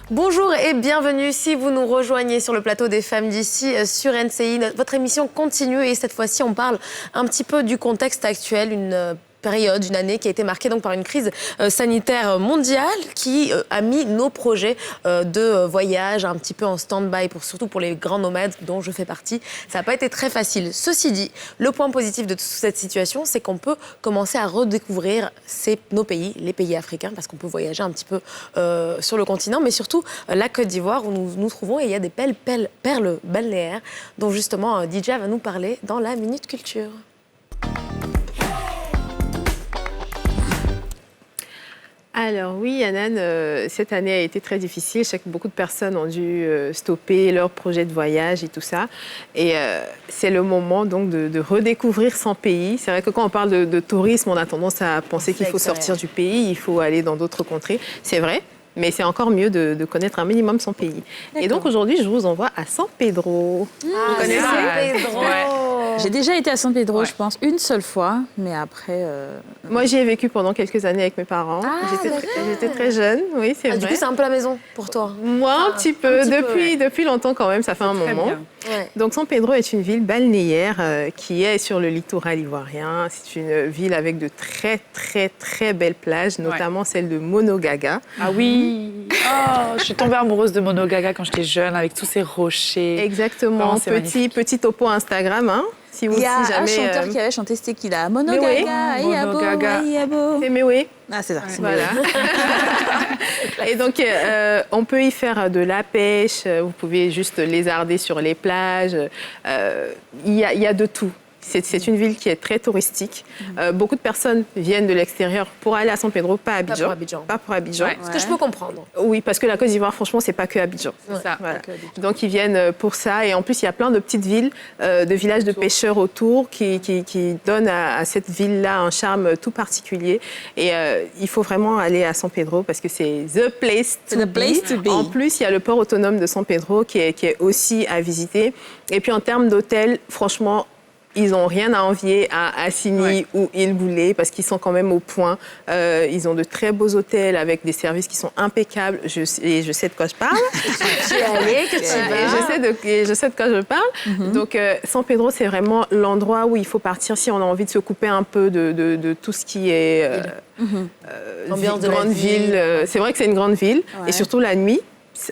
Bonjour et bienvenue si vous nous rejoignez sur le plateau des Femmes d'ici sur NCI. Votre émission continue et cette fois-ci on parle un petit peu du contexte actuel, une période, une année qui a été marquée donc par une crise sanitaire mondiale qui a mis nos projets de voyage un petit peu en stand-by, surtout pour les grands nomades dont je fais partie. Ça n'a pas été très facile. Ceci dit, le point positif de toute cette situation, c'est qu'on peut commencer à redécouvrir nos pays, les pays africains, parce qu'on peut voyager un petit peu sur le continent, mais surtout la Côte d'Ivoire où nous nous trouvons et il y a des belles perles balnéaires dont justement DJ va nous parler dans la Minute Culture. Alors oui, Yannan, cette année a été très difficile. Je sais que beaucoup de personnes ont dû stopper leur projet de voyage et tout ça. Et c'est le moment donc de redécouvrir son pays. C'est vrai que quand on parle de tourisme, on a tendance à penser qu'il faut sortir du pays, il faut aller dans d'autres contrées. C'est vrai, mais c'est encore mieux de connaître un minimum son pays. Et donc aujourd'hui, je vous envoie à San Pedro. Vous connaissez San Pedro. J'ai déjà été à San Pedro, je pense, une seule fois, mais après... Moi, j'y ai vécu pendant quelques années avec mes parents. J'étais très jeune, oui, c'est vrai. Du coup, c'est un peu la maison pour toi. Moi, un petit peu. Depuis longtemps quand même, ça fait un moment. Ouais. Donc, San Pedro est une ville balnéaire qui est sur le littoral ivoirien. C'est une ville avec de très, très, très belles plages, notamment celle de Monogaga. Ah oui. Oh, je suis tombée amoureuse de Monogaga quand j'étais jeune, avec tous ces rochers. Exactement. Vraiment, c'est Petit topo Instagram, hein. Si vous, Il y a si jamais, un chanteur qui avait chanté, c'était qui là? Monogaga, Monogaga. Ayabo. C'est Méoué. Ah, c'est ça. Voilà. Et donc, on peut y faire de la pêche, vous pouvez juste lézarder sur les plages. Il y a de tout. C'est une ville qui est très touristique. Beaucoup de personnes viennent de l'extérieur pour aller à San Pedro, pas à Abidjan. Pas pour Abidjan. Ouais. Ce que je peux comprendre. Oui, parce que la Côte d'Ivoire, franchement, c'est pas que Abidjan. Ça. Voilà. Donc, ils viennent pour ça. Et en plus, il y a plein de petites villes, de villages de pêcheurs autour qui donnent à cette ville-là un charme tout particulier. Et il faut vraiment aller à San Pedro parce que c'est the place to be. En plus, il y a le port autonome de San Pedro qui est aussi à visiter. Et puis, en termes d'hôtels, franchement, ils n'ont rien à envier à Assini ou Île Boulé parce qu'ils sont quand même au point. Ils ont de très beaux hôtels avec des services qui sont impeccables. Je sais de quoi je parle. Tu es allée, que tu vas. Je sais de quoi je parle. Donc, San Pedro, c'est vraiment l'endroit où il faut partir si on a envie de se couper un peu de tout ce qui est Ambiance de grande ville. C'est vrai que c'est une grande ville. Et surtout la nuit.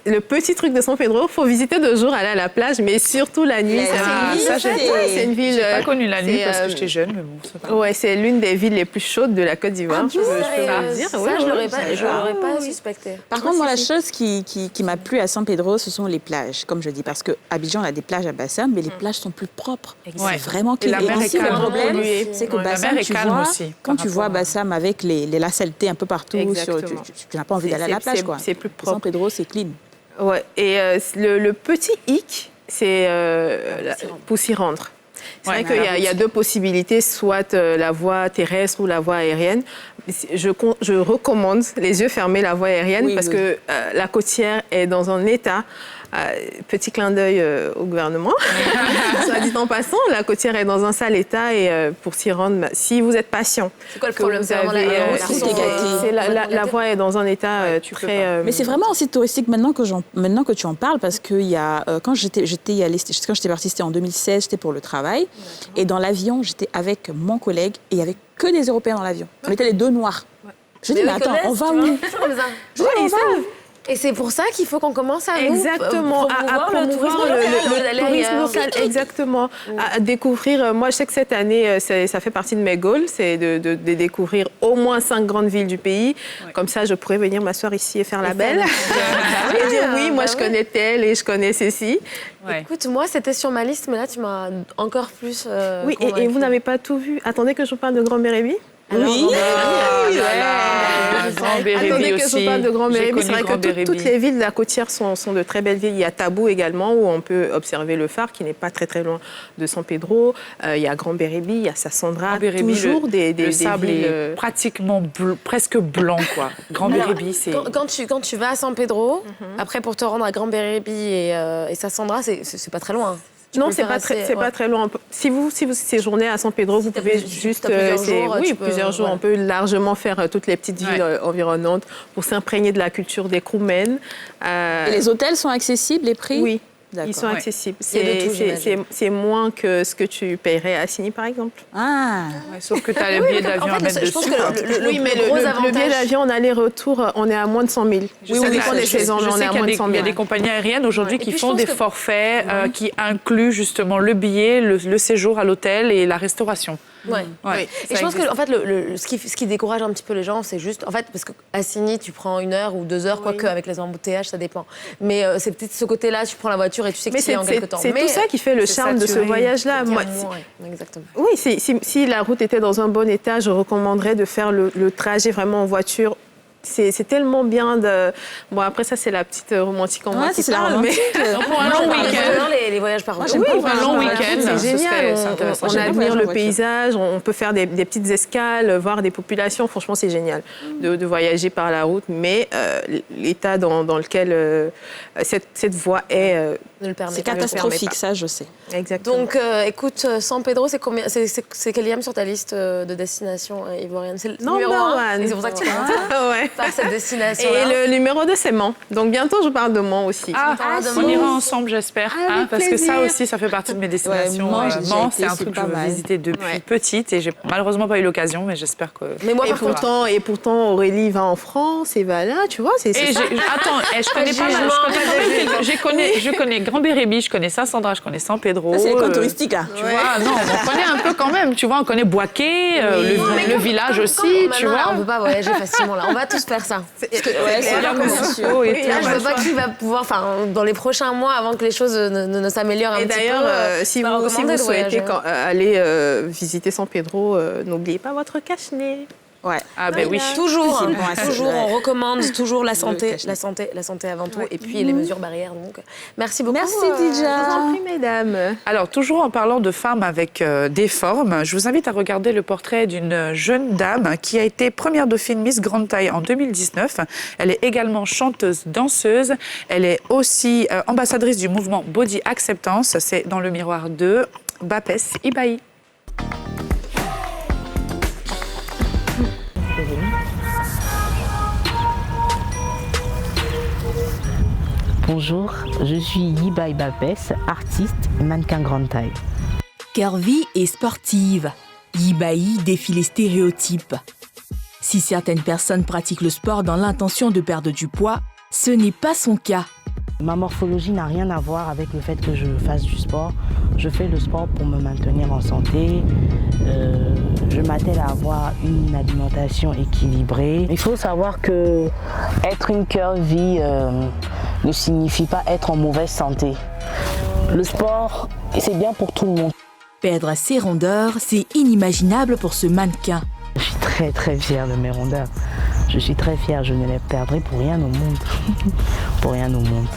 Le petit truc de San Pedro, il faut visiter de jour, aller à la plage, mais surtout la nuit. C'est une ville. J'ai pas connu la nuit parce que j'étais jeune, mais bon, c'est pas grave. Ouais, c'est l'une des villes les plus chaudes de la Côte d'Ivoire. Je peux le dire. Ça, je l'aurais pas suspecté. Par contre, moi, la chose qui m'a plu à San Pedro, ce sont les plages, comme je dis, parce qu'Abidjan a des plages à Bassam, mais les plages sont plus propres. C'est vraiment Et la mer est ici, le calme. problème, c'est que La Bassam, mer est tu calme vois, aussi, quand par tu vois rapport à- Bassam avec la saleté un peu partout, Exactement. tu n'as pas envie d'aller à la plage, quoi. C'est plus San propre. Pedro, c'est clean. Ouais. Et le petit hic, c'est pour s'y rendre. C'est vrai qu'il y a deux possibilités, soit la voie terrestre ou la voie aérienne. Je recommande les yeux fermés la voie aérienne parce que la côtière est dans un état. Petit clin d'œil au gouvernement. Soit dit en passant, la côtière est dans un sale état et pour s'y rendre, si vous êtes patient. C'est quoi le problème? C'est vraiment la voie est dans un état très. Mais c'est vraiment aussi touristique maintenant que tu en parles parce que quand j'étais partie, c'était en 2016, j'étais pour le travail. Et dans l'avion, j'étais avec mon collègue et il n'y avait que des Européens dans l'avion. On était les deux noirs. Je dis, mais attends, on va où? Et c'est pour ça qu'il faut qu'on commence à Exactement, à promouvoir le tourisme local. Exactement, à découvrir. Moi, je sais que cette année, ça fait partie de mes goals, c'est de découvrir au moins 5 grandes villes du pays. Comme ça, je pourrais venir m'asseoir ici et faire la belle. Et dire oui, moi, je connais telle et je connais ceci. Écoute, moi, c'était sur ma liste, mais là, tu m'as encore plus Oui, et vous n'avez pas tout vu. Attendez que je vous parle de Grand Bérébi. Oui, Grand Bérébi attendez que aussi. je parle de Grand J'ai Bérébi. connu C'est vrai Grand que Bérébi. toutes les villes de la côtière sont de très belles villes. Il y a Tabou également, où on peut observer le phare, qui n'est pas très très loin de San Pedro. Il y a Grand Bérébi, il y a Sassandra. Grand Bérébi, Toujours le sable villes, est pratiquement presque blanc, quoi. Grand Bérébi, c'est... Quand tu vas à San Pedro, après pour te rendre à Grand Bérébi et Sassandra, c'est pas très loin. Non, c'est pas très loin. Si vous séjournez à San Pedro, vous pouvez juste... plusieurs jours. On peut largement faire toutes les petites villes environnantes pour s'imprégner de la culture des Kroumen. Et les hôtels sont accessibles, les prix? Oui. D'accord. Ils sont accessibles. C'est C'est moins que ce que tu paierais à Sydney, par exemple. Ah, Sauf que tu as le billet d'avion à mettre je pense dessus. que Oui, mais le billet d'avion en aller-retour, on est à moins de 100 000. Ça dépend des saisons, mais on est à moins de 100 000. Il y a des compagnies aériennes aujourd'hui qui font des forfaits qui incluent justement le billet, le séjour à l'hôtel et la restauration. Ouais. Et je pense que en fait, ce qui décourage un petit peu les gens, c'est juste, en fait, parce qu'à Sydney, tu prends 1 heure ou 2 heures, quoique avec les embouteillages, ça dépend. Mais c'est peut-être ce côté-là, tu prends la voiture et tu sais que tu es en quelques temps. C'est tout ça qui fait le charme de ce voyage-là. Exactement. Oui, si la route était dans un bon état, je recommanderais de faire le trajet vraiment en voiture. C'est tellement bien de... Bon, après, ça, c'est la petite romantique en moi qui parle. Mais pour un long week-end. Les voyages par route. Oui, pour un long week-end, c'est génial. intéressant. On admire le paysage, on peut faire des petites escales, voir des populations. Franchement, c'est génial de voyager par la route. Mais l'état dans lequel cette voie est... c'est catastrophique, ça, je sais. Exactement. Donc, écoute, San Pedro, c'est combien? C'est quelle sur ta liste de destinations ivoiriennes? C'est le numéro 1. C'est pour ça que tu commences par cette destination. Et le numéro 2, c'est Mans. Donc, bientôt, je parle de Mans aussi. On ira ensemble, j'espère. Parce que ça aussi, ça fait partie de mes destinations. Mans, Mans, c'est un truc que je veux visiter depuis petite et j'ai malheureusement pas eu l'occasion, mais j'espère que... Mais moi, et pourtant, Aurélie va en France et va là, tu vois. Attends, je connais pas mal. Je connais Grand Bérébi, je connais Sassandra, je connais San Pedro. Ça, c'est les coins touristiques, là. Tu vois, non, on connaît un peu quand même. Tu vois, on connaît Boaké, le village aussi, tu vois. On peut pas voyager facilement, là. On va tous faire ça. C'est bien monsieur. Là, je veux pas qui va pouvoir, dans les prochains mois, avant que les choses ne s'améliorent un petit peu. Et d'ailleurs, si vous souhaitez aller visiter San Pedro, n'oubliez pas votre cache-nez. Ouais. Ah ben oui. Toujours, on recommande toujours la santé avant tout, et puis les mesures barrières. Donc, merci beaucoup. Merci Dija. Je vous en prie, mesdames. Alors, toujours en parlant de femmes avec des formes, je vous invite à regarder le portrait d'une jeune dame qui a été première dauphine Miss Grande Taille en 2019. Elle est également chanteuse, danseuse. Elle est aussi ambassadrice du mouvement Body Acceptance. C'est dans le miroir de Bapes Ibaï. Bonjour, je suis Yibaï Bapes, artiste et mannequin grande taille. Curvy et sportive, Yibaï défie les stéréotypes. Si certaines personnes pratiquent le sport dans l'intention de perdre du poids, ce n'est pas son cas. Ma morphologie n'a rien à voir avec le fait que je fasse du sport. Je fais le sport pour me maintenir en santé. Je m'attelle à avoir une alimentation équilibrée. Il faut savoir que être une curvy ne signifie pas être en mauvaise santé. Le sport, c'est bien pour tout le monde. Perdre ses rondeurs, c'est inimaginable pour ce mannequin. Je suis très très fière de mes rondeurs. Je suis très fière, je ne les perdrai pour rien au monde. Pour rien au monde.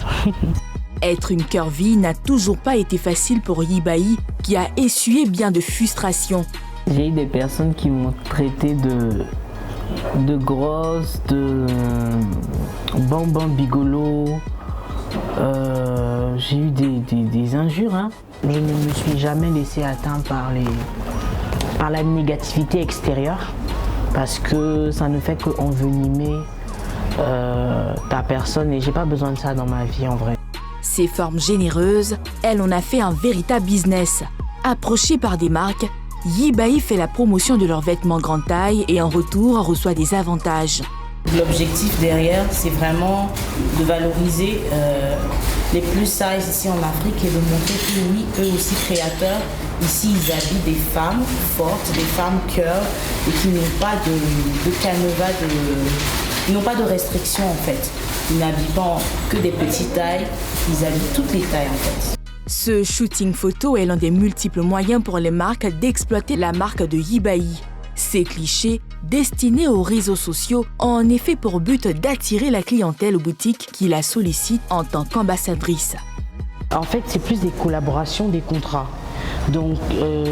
Être une curvy n'a toujours pas été facile pour Yibaï, qui a essuyé bien de frustrations. J'ai eu des personnes qui m'ont traité de grosse, de bambin bigolo. J'ai eu des injures. Hein. Je ne me suis jamais laissée atteindre par la négativité extérieure. Parce que ça ne fait qu'envenimer ta personne et j'ai pas besoin de ça dans ma vie en vrai. Ses formes généreuses, elle en a fait un véritable business. Approchée par des marques, Yibaï fait la promotion de leurs vêtements grande taille et en retour reçoit des avantages. L'objectif derrière, c'est vraiment de valoriser les plus size ici en Afrique et de montrer que oui, eux aussi créateurs, ici ils habillent des femmes fortes, des femmes cœur et qui n'ont pas de canevas, ils n'ont pas de restrictions en fait. Ils n'habillent pas que des petites tailles, ils habillent toutes les tailles en fait. Ce shooting photo est l'un des multiples moyens pour les marques d'exploiter la marque de Yibaï. Ces clichés, destinés aux réseaux sociaux, ont en effet pour but d'attirer la clientèle aux boutiques qui la sollicitent en tant qu'ambassadrice. En fait, c'est plus des collaborations, des contrats. Donc,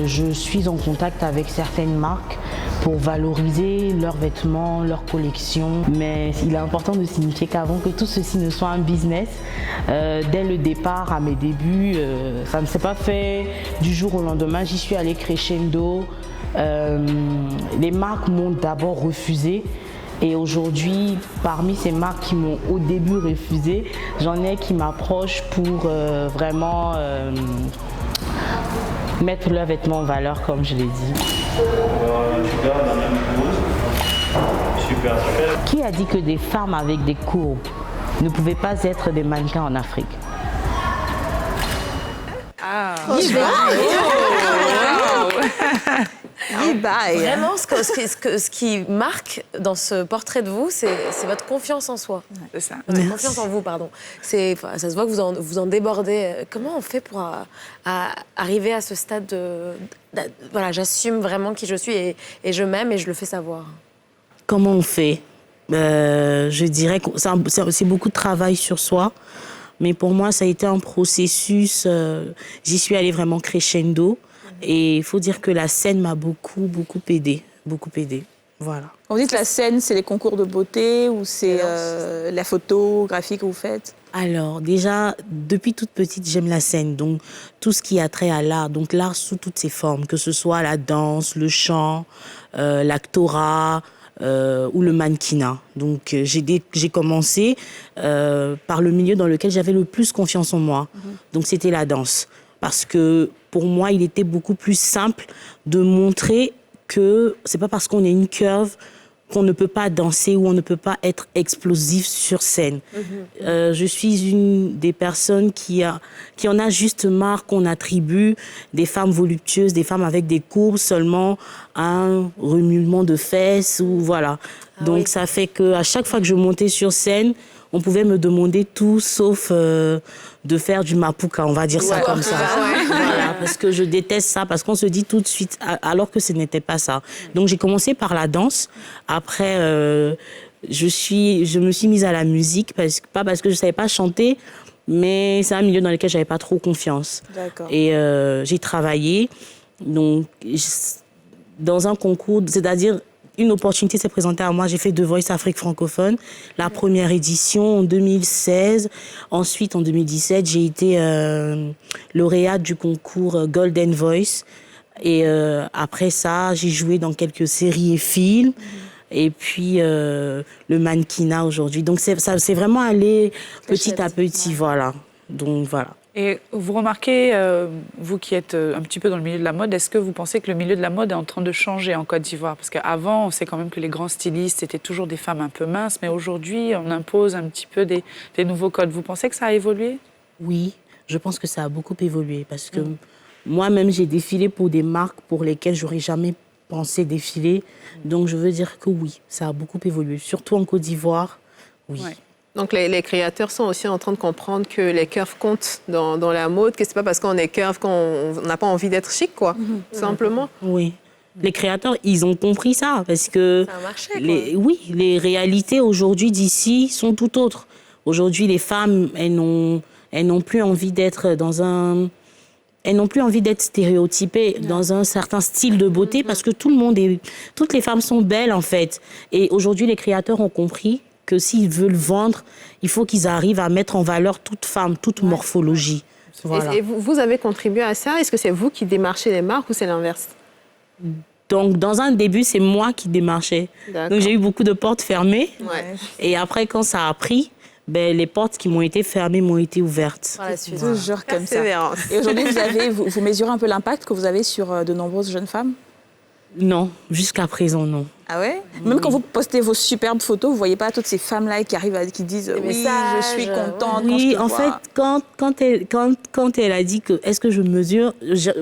je suis en contact avec certaines marques pour valoriser leurs vêtements, leurs collections. Mais il est important de signifier qu'avant que tout ceci ne soit un business, dès le départ, à mes débuts, ça ne s'est pas fait du jour au lendemain. J'y suis allée crescendo. Les marques m'ont d'abord refusé. Et aujourd'hui, parmi ces marques qui m'ont au début refusé, j'en ai qui m'approchent pour vraiment mettre leurs vêtements en valeur, comme je l'ai dit. Qui a dit que des femmes avec des courbes ne pouvaient pas être des mannequins en Afrique? Vraiment, ce qui marque dans ce portrait de vous, c'est votre confiance en soi. C'est ça. Votre confiance en vous, pardon. Ça se voit que vous en débordez. Comment on fait pour arriver à ce stade voilà, j'assume vraiment qui je suis et je m'aime et je le fais savoir? Comment on fait? Je dirais que c'est beaucoup de travail sur soi. Mais pour moi, ça a été un processus. J'y suis allée vraiment crescendo. Et il faut dire que la scène m'a beaucoup aidée. Voilà. Quand vous dites la scène, c'est les concours de beauté ou c'est la photographie que vous faites? Alors, déjà, depuis toute petite, j'aime la scène. Donc, tout ce qui a trait à l'art. Donc, l'art sous toutes ses formes, que ce soit la danse, le chant, l'actorat ou le mannequinat. Donc, j'ai commencé par le milieu dans lequel j'avais le plus confiance en moi. Donc, c'était la danse. Parce que pour moi, il était beaucoup plus simple de montrer que c'est pas parce qu'on est une curve qu'on ne peut pas danser ou on ne peut pas être explosif sur scène. Je suis une des personnes qui en a juste marre qu'on attribue des femmes voluptueuses, des femmes avec des courbes seulement à un remuement de fesses ou voilà. Donc ça fait que à chaque fois que je montais sur scène, on pouvait me demander tout sauf de faire du mapuka, on va dire ça comme ça. Voilà, parce que je déteste ça, parce qu'on se dit tout de suite, alors que ce n'était pas ça. Donc j'ai commencé par la danse. Après, je me suis mise à la musique, pas parce que je ne savais pas chanter, mais c'est un milieu dans lequel je n'avais pas trop confiance. D'accord. Et j'ai travaillé donc, dans un concours, c'est-à-dire une opportunité s'est présentée à moi. J'ai fait The Voice Afrique francophone, la première édition en 2016. Ensuite, en 2017, j'ai été lauréate du concours Golden Voice. Et après ça, j'ai joué dans quelques séries et films. Et puis, le mannequinat aujourd'hui. Donc, c'est vraiment allé petit à petit, voilà. Donc, voilà. Et vous remarquez, vous qui êtes un petit peu dans le milieu de la mode, est-ce que vous pensez que le milieu de la mode est en train de changer en Côte d'Ivoire? Parce qu'avant, on sait quand même que les grands stylistes étaient toujours des femmes un peu minces, mais aujourd'hui, on impose un petit peu des nouveaux codes. Vous pensez que ça a évolué? Oui, je pense que ça a beaucoup évolué parce que moi-même, j'ai défilé pour des marques pour lesquelles j'aurais jamais pensé défiler. Donc, je veux dire que oui, ça a beaucoup évolué, surtout en Côte d'Ivoire, oui. Ouais. Donc, les créateurs sont aussi en train de comprendre que les curves comptent dans la mode, que c'est pas parce qu'on est curve qu'on n'a pas envie d'être chic, quoi, tout simplement. Oui. Les créateurs, ils ont compris ça, parce que ça a marché, quoi. les réalités aujourd'hui d'ici sont tout autres. Aujourd'hui, les femmes, elles n'ont plus envie d'être elles n'ont plus envie d'être stéréotypées dans un certain style de beauté, parce que toutes les femmes sont belles, en fait. Et aujourd'hui, les créateurs ont compris que s'ils veulent vendre, il faut qu'ils arrivent à mettre en valeur toute femme, toute morphologie. Voilà. Et vous avez contribué à ça? Est-ce que c'est vous qui démarchez les marques ou c'est l'inverse? Donc, dans un début, c'est moi qui démarchais. Donc, j'ai eu beaucoup de portes fermées. Ouais. Et après, quand ça a pris, les portes qui m'ont été fermées m'ont été ouvertes. Toujours comme ça. Et aujourd'hui, vous mesurez un peu l'impact que vous avez sur de nombreuses jeunes femmes? Non, jusqu'à présent, non. Ah ouais? Même quand vous postez vos superbes photos, vous voyez pas toutes ces femmes-là qui arrivent, qui disent « Oui, je suis contente quand je te en vois. » fait, quand elle a dit que est-ce que je mesure,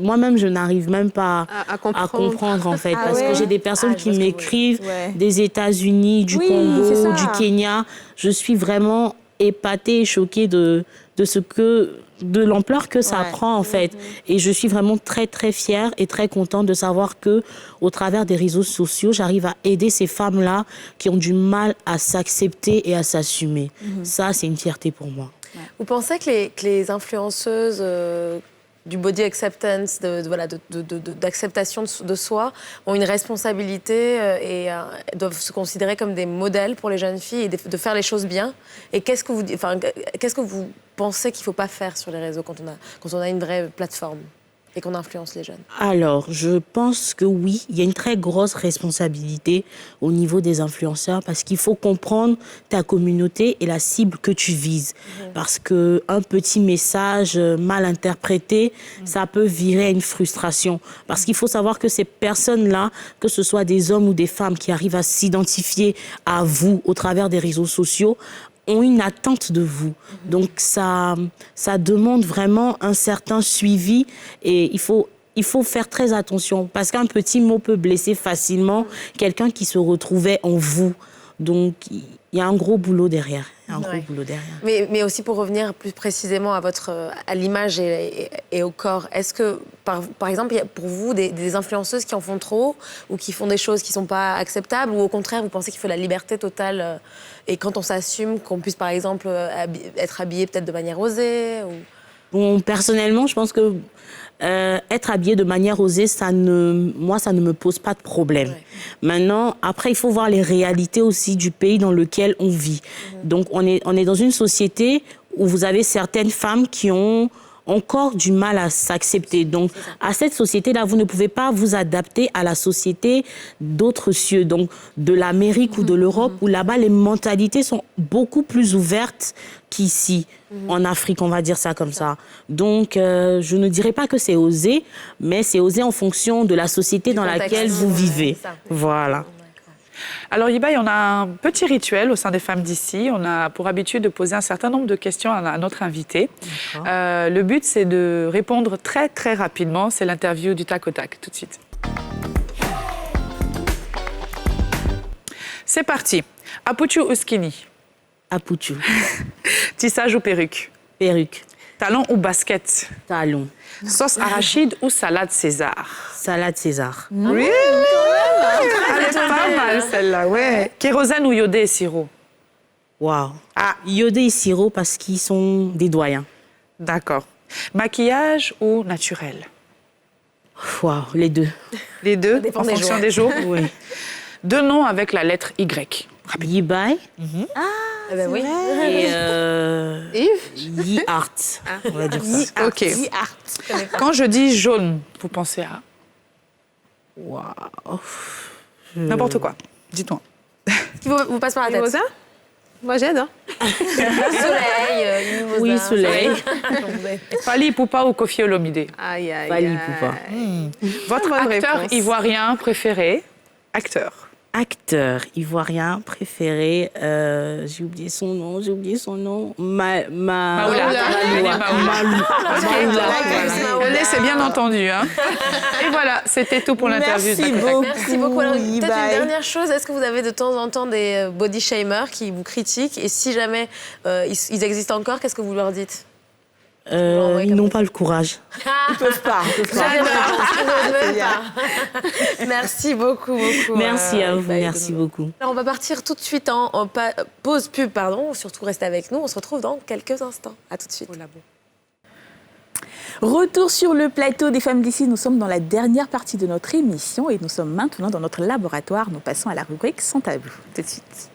moi-même, je n'arrive même pas à comprendre, en fait. Parce que j'ai des personnes qui m'écrivent des États-Unis, du Congo, du Kenya. Je suis vraiment épatée et choquée de ce que de l'ampleur que ça prend, en fait. Et je suis vraiment très, très fière et très contente de savoir que, au travers des réseaux sociaux, j'arrive à aider ces femmes-là qui ont du mal à s'accepter et à s'assumer. Ça, c'est une fierté pour moi. Vous pensez que les influenceuses du body acceptance, d'acceptation de soi, ont une responsabilité et doivent se considérer comme des modèles pour les jeunes filles et de faire les choses bien? Et qu'est-ce que vous pensez qu'il ne faut pas faire sur les réseaux quand on a une vraie plateforme et qu'on influence les jeunes? Alors, je pense que oui, il y a une très grosse responsabilité au niveau des influenceurs parce qu'il faut comprendre ta communauté et la cible que tu vises. Parce qu'un petit message mal interprété, ça peut virer à une frustration. Parce qu'il faut savoir que ces personnes-là, que ce soit des hommes ou des femmes qui arrivent à s'identifier à vous au travers des réseaux sociaux, ont une attente de vous. Donc, ça demande vraiment un certain suivi et il faut faire très attention parce qu'un petit mot peut blesser facilement quelqu'un qui se retrouvait en vous. Donc, il y a un gros boulot derrière. Mais aussi pour revenir plus précisément à l'image et au corps, est-ce que, par exemple, il y a pour vous des influenceuses qui en font trop ou qui font des choses qui ne sont pas acceptables ou au contraire, vous pensez qu'il faut la liberté totale et quand on s'assume, qu'on puisse, par exemple, être habillé peut-être de manière osée Bon, personnellement, je pense que être habillé de manière osée, ça ne me pose pas de problème. Maintenant, après, il faut voir les réalités aussi du pays dans lequel on vit. Donc, on est dans une société où vous avez certaines femmes qui ont encore du mal à s'accepter. Donc, à cette société-là, vous ne pouvez pas vous adapter à la société d'autres cieux, donc de l'Amérique ou de l'Europe, où là-bas, les mentalités sont beaucoup plus ouvertes qu'ici, en Afrique, on va dire ça comme ça. Donc, je ne dirais pas que c'est osé, mais c'est osé en fonction de la société dans laquelle vous vivez. Voilà. Alors, Yibaï, on a un petit rituel au sein des femmes d'ici. On a pour habitude de poser un certain nombre de questions à notre invité. Le but, c'est de répondre très, très rapidement. C'est l'interview du tac au tac, tout de suite. C'est parti. Apuchu ou skinny? Apuchu. Tissage ou perruque? Perruque. Talon ou basket? Talon. Sauce arachide ou salade César? Salade César. Oui. Elle est pas mal celle-là, ouais. Kérosène ou iodé et sirop? Waouh. Ah, iodé et sirop parce qu'ils sont des doyens. D'accord. Maquillage ou naturel? Waouh, les deux. Les deux, en fonction des jours? Oui. Deux noms avec la lettre Y. Yibaï. Ah ben oui. Et Yi-Art. On va dire ça. Ok. Quand je dis jaune, vous pensez à? Waouh. N'importe quoi. Dites-moi. Qui vous passe par la tête? Mimosa? Moi, j'aide. Soleil, mimosa. Oui, soleil. Fally Ipupa ou Koffi Olomide? Aïe, aïe, Fally aïe. Ipupa. Votre Bonne acteur réponse. ivoirien préféré? Acteur. Acteur ivoirien préféré, j'ai oublié son nom. Maoula. Allez, c'est bien entendu. Hein. Et voilà, c'était tout pour l'interview. Merci beaucoup. Merci beaucoup. Alors, peut-être une Yibaï. dernière chose, est-ce que vous avez de temps en temps des body shamers qui vous critiquent et si jamais ils existent encore, qu'est-ce que vous leur dites? Ils n'ont pas le courage. Ils peuvent pas. Merci beaucoup. Merci à vous, merci beaucoup. Alors, on va partir tout de suite en pause pub, pardon. Surtout, restez avec nous. On se retrouve dans quelques instants. À tout de suite. Retour sur le plateau des femmes d'ici. Nous sommes dans la dernière partie de notre émission et nous sommes maintenant dans notre laboratoire. Nous passons à la rubrique Sans tabou. Tout de suite.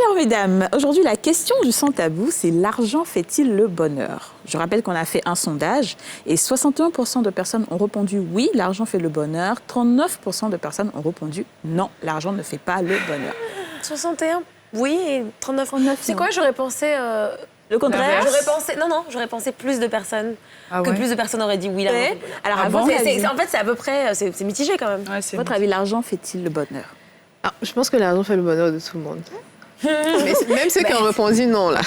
Alors, mesdames, aujourd'hui, la question du sans tabou, c'est l'argent fait-il le bonheur? Je rappelle qu'on a fait un sondage et 61% de personnes ont répondu oui, l'argent fait le bonheur. 39% de personnes ont répondu non, l'argent ne fait pas le bonheur. 61, oui, et 39. C'est quoi, non. j'aurais pensé... Le contraire? J'aurais pensé plus de personnes, Ah que ouais. plus de personnes auraient dit oui. Ouais. Alors, à votre avis, En fait, c'est à peu près, c'est mitigé quand même. Ouais, c'est votre avis, l'argent fait-il le bonheur? Ah, je pense que l'argent fait le bonheur de tout le monde. Mais même ceux qui ont répondu non, là.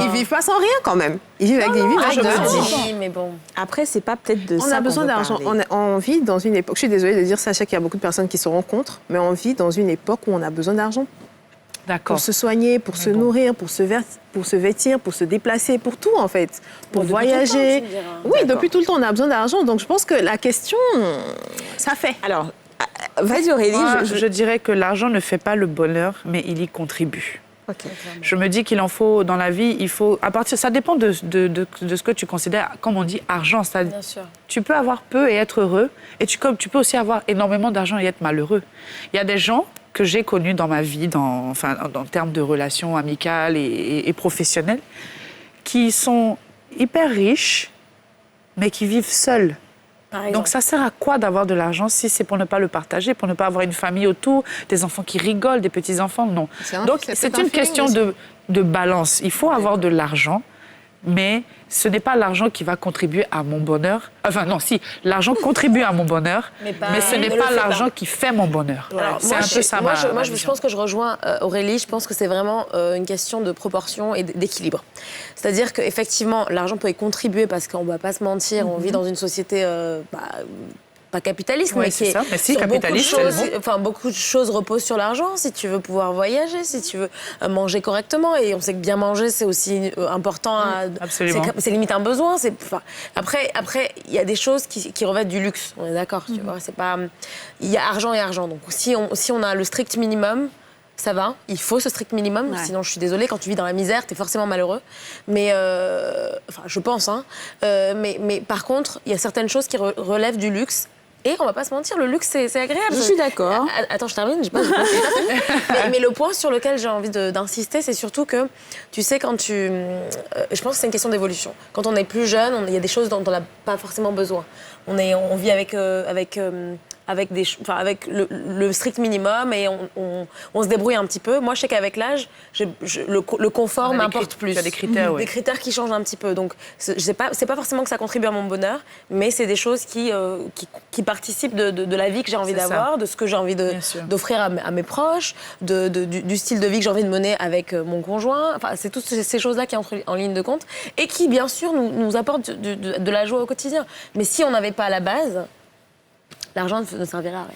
Ils vivent pas sans rien quand même. Ils vivent avec des vies. je je me dis. dis, mais bon. Après, c'est pas peut-être de On ça a besoin qu'on veut d'argent. parler. On vit dans une époque. Je suis désolée de dire ça, je sais qu'il y a beaucoup de personnes qui se rencontrent, mais on vit dans une époque où on a besoin d'argent. Pour se soigner, pour se nourrir, pour se vêtir, pour se déplacer, pour tout en fait. Pour voyager. Oui, depuis tout le temps, on a besoin d'argent. Donc je pense que la question, ça fait. Alors, vas-y Aurélie. Je dirais que l'argent ne fait pas le bonheur, mais il y contribue. Okay. Je me dis qu'il en faut, dans la vie, il faut... ça dépend de ce que tu considères, comme on dit, argent. Bien sûr. Tu peux avoir peu et être heureux, et tu peux aussi avoir énormément d'argent et être malheureux. Il y a des gens que j'ai connus dans ma vie, en termes de relations amicales et professionnelles, qui sont hyper riches, mais qui vivent seuls. Donc ça sert à quoi d'avoir de l'argent si c'est pour ne pas le partager, pour ne pas avoir une famille autour, des enfants qui rigolent, des petits-enfants? Non. Donc c'est une question de balance. Il faut avoir de l'argent, mais ce n'est pas l'argent qui va contribuer à mon bonheur. Enfin non, si, l'argent contribue à mon bonheur, mais ce n'est pas l'argent qui fait mon bonheur. C'est un peu ça ma vision. Je pense que je rejoins Aurélie, je pense que c'est vraiment une question de proportion et d'équilibre. C'est-à-dire qu'effectivement, l'argent peut y contribuer parce qu'on ne va pas se mentir, on vit dans une société... pas capitaliste, mais qui est ça. Mais si, capitaliste, beaucoup de choses reposent sur l'argent. Si tu veux pouvoir voyager, si tu veux manger correctement, et on sait que bien manger, c'est aussi important. C'est limite un besoin. Après, il y a des choses qui revêtent du luxe. On est d'accord, tu vois. C'est pas. Il y a argent et argent. Donc si on a le strict minimum. Ça va, il faut ce strict minimum, sinon je suis désolée, quand tu vis dans la misère, t'es forcément malheureux. Mais, je pense, hein. Mais par contre, il y a certaines choses qui relèvent du luxe. Et on va pas se mentir, le luxe, c'est agréable. Je suis d'accord. Attends, je termine. Mais le point sur lequel j'ai envie d'insister, c'est surtout que, tu sais, je pense que c'est une question d'évolution. Quand on est plus jeune, il y a des choses dont on n'a pas forcément besoin. On vit avec le strict minimum et on se débrouille un petit peu. Moi, je sais qu'avec l'âge, le confort m'importe plus. Il y a des critères, Des critères qui changent un petit peu. Donc, c'est pas forcément que ça contribue à mon bonheur, mais c'est des choses qui participent de la vie que j'ai envie d'avoir, de ce que j'ai envie d'offrir à mes proches, du style de vie que j'ai envie de mener avec mon conjoint. Enfin, c'est toutes ces choses-là qui entrent en ligne de compte et qui, bien sûr, nous apportent de la joie au quotidien. Mais si on n'avait pas la base, l'argent ne servirait à rien.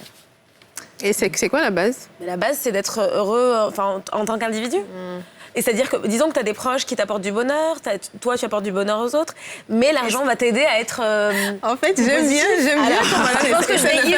Et c'est quoi la base? La base, c'est d'être heureux en tant qu'individu. Et c'est-à-dire que, disons que tu as des proches qui t'apportent du bonheur, toi, tu apportes du bonheur aux autres, mais l'argent va t'aider à être... En fait, j'aime bien je pense que je vais y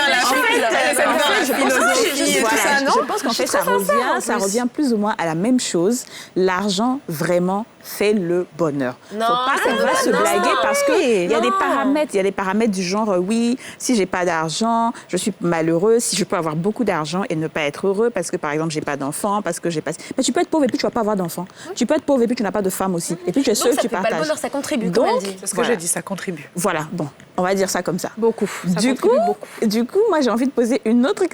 Je pense qu'en fait, ça revient plus ou moins à la même chose. L'argent, vraiment, fait le bonheur. Non, faut pas qu'on va se blaguer parce qu'il y a des paramètres. Il y a des paramètres du genre, oui, si j'ai pas d'argent, je suis malheureux. Si je peux avoir beaucoup d'argent et ne pas être heureux parce que, par exemple, j'ai pas d'enfant, parce que j'ai pas... Mais tu peux être pauvre et puis tu vas pas avoir d'enfant. Tu peux être pauvre et puis tu n'as pas de femme aussi. Et puis tu es seul, tu partages. Ça fait pas le bonheur, ça contribue, comme elle dit. C'est ce que j'ai dit, ça contribue. Voilà, bon, on va dire ça comme ça. Beaucoup. Du coup, moi, j'ai envie de poser une autre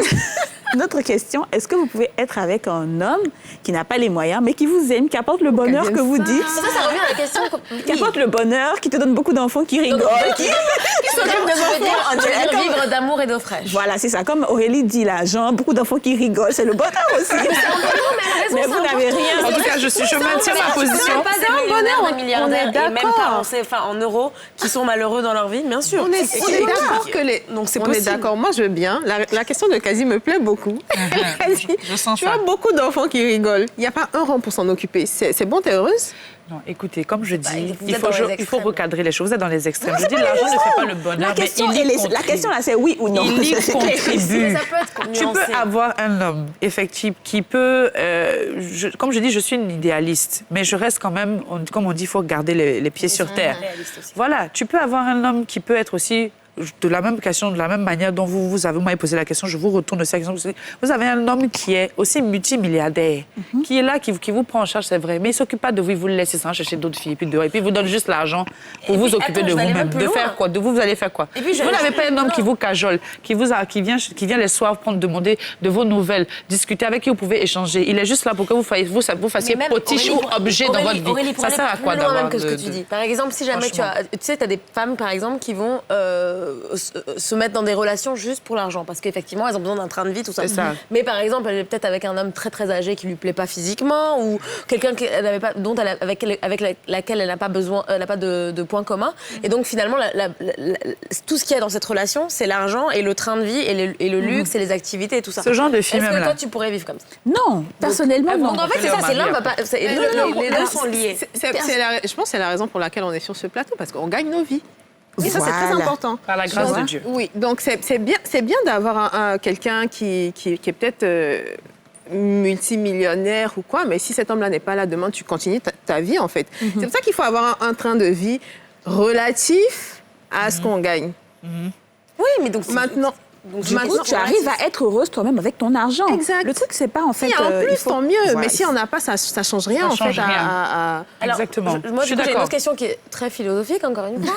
question. Est-ce que vous pouvez être avec un homme qui n'a pas les moyens, mais qui vous aime, qui apporte le bonheur que vous dites? Ça revient à la question. Qui apporte le bonheur, qui te donne beaucoup d'enfants, qui rigolent, qui s'occupe des enfants. On veut vivre d'amour et d'eau fraîche. Voilà, c'est ça. Comme Aurélie dit là, genre, beaucoup d'enfants qui rigolent, c'est le bonheur aussi. Mais vous n'avez rien. En tout cas, je maintiens ma position. C'est un bonheur, des milliardaires, et même pas en euros, qui sont malheureux dans leur vie, bien sûr. On est d'accord que les... Donc c'est possible. On est d'accord. Moi, je veux bien. La question de Kazi me plaît beaucoup. Je sens tu as beaucoup d'enfants qui rigolent. Il n'y a pas un rang pour s'en occuper. C'est bon, t'es heureuse? Non, écoutez, comme je dis, il faut recadrer les choses. Vous êtes dans les extrêmes. Je dis, l'argent ne fait pas le bonheur, mais la question là, c'est oui ou non. Il y contribue. Tu peux avoir un homme, effectivement, qui peut... comme je dis, je suis une idéaliste, mais je reste quand même, comme on dit, il faut garder les pieds sur terre. Voilà, tu peux avoir un homme qui peut être aussi... de la même question, de la même manière dont vous m'avez posé la question, je vous retourne aussi la question. Vous avez un homme qui est aussi multimilliardaire, qui est là, qui vous prend en charge, c'est vrai, mais il ne s'occupe pas de vous, il vous le laisse sans chercher d'autres filles, et puis il vous donne juste l'argent pour vous occuper de vous-même. De faire quoi? De vous allez faire quoi? Vous n'avez pas un homme qui vous cajole, qui vient les soirs demander de vos nouvelles, discuter avec qui vous pouvez échanger. Il est juste là pour que vous fassiez potiche ou objet dans votre vie. Ça sert à quoi d'avoir que ce que tu dis. Par exemple, si jamais tu as des femmes, par exemple, qui vont se mettre dans des relations juste pour l'argent, parce qu'effectivement, elles ont besoin d'un train de vie, tout ça. C'est ça. Mais par exemple, elle est peut-être avec un homme très très âgé qui lui plaît pas physiquement, ou quelqu'un avec laquelle elle n'a pas besoin, elle n'a pas de points communs. Et donc finalement, tout ce qu'il y a dans cette relation, c'est l'argent et le train de vie et le luxe et les activités et tout ça. Ce genre de film Est-ce que là. toi, tu pourrais vivre comme ça? Non, personnellement, non. Donc en fait, c'est ça, c'est l'un va pas. Les deux sont liés. Je pense que c'est la raison pour laquelle on est sur ce plateau, parce qu'on gagne nos vies. Et ça, c'est très Voilà. important. Par la grâce de Dieu. Oui, donc c'est bien d'avoir quelqu'un qui est peut-être multimillionnaire ou quoi, mais si cet homme-là n'est pas là demain, tu continues ta vie, en fait. C'est pour ça qu'il faut avoir un train de vie relatif à ce qu'on gagne. Oui, mais donc Maintenant... Du coup, tu arrives à être heureuse toi-même avec ton argent. Exact. Le truc, c'est pas en fait... Si en plus, tant mieux. Voilà. Mais si on n'a pas, ça change rien, Ça en change fait. rien. Alors, Exactement. Moi, Je suis j'ai une d'accord. autre question qui est très philosophique, encore une fois.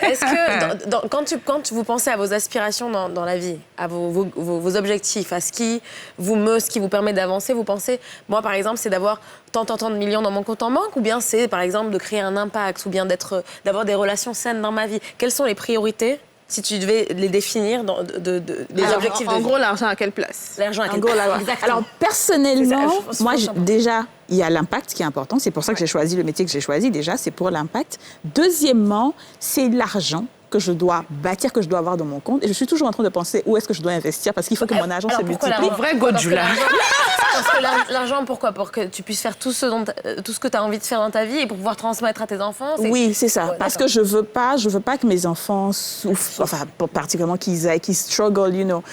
Est-ce que, quand vous pensez à vos aspirations dans la vie, à vos objectifs, à ce qui vous permet d'avancer, vous pensez, moi, par exemple, c'est d'avoir tant de millions dans mon compte en banque, ou bien c'est, par exemple, de créer un impact, ou bien d'avoir des relations saines dans ma vie? Quelles sont les priorités, si tu devais les définir, les objectifs de vie? En gros, l'argent à quelle place? L'argent à quelle En gros, place? là, Exactement. alors, personnellement, C'est ça, moi, je pense déjà, il y a l'impact qui est important. C'est pour ça que j'ai choisi le métier que j'ai choisi. Déjà, c'est pour l'impact. Deuxièmement, c'est l'argent que je dois bâtir, que je dois avoir dans mon compte. Et je suis toujours en train de penser où est-ce que je dois investir parce qu'il faut que mon argent se pourquoi multiplie. l'argent? Vrai Godzilla. Parce que l'argent, pourquoi? Pour que tu puisses faire tout ce que tu as envie de faire dans ta vie et pour pouvoir transmettre à tes enfants? Oui, c'est ça. Ouais, parce d'accord. que je veux pas que mes enfants souffrent, enfin, particulièrement qu'ils struggle, you know.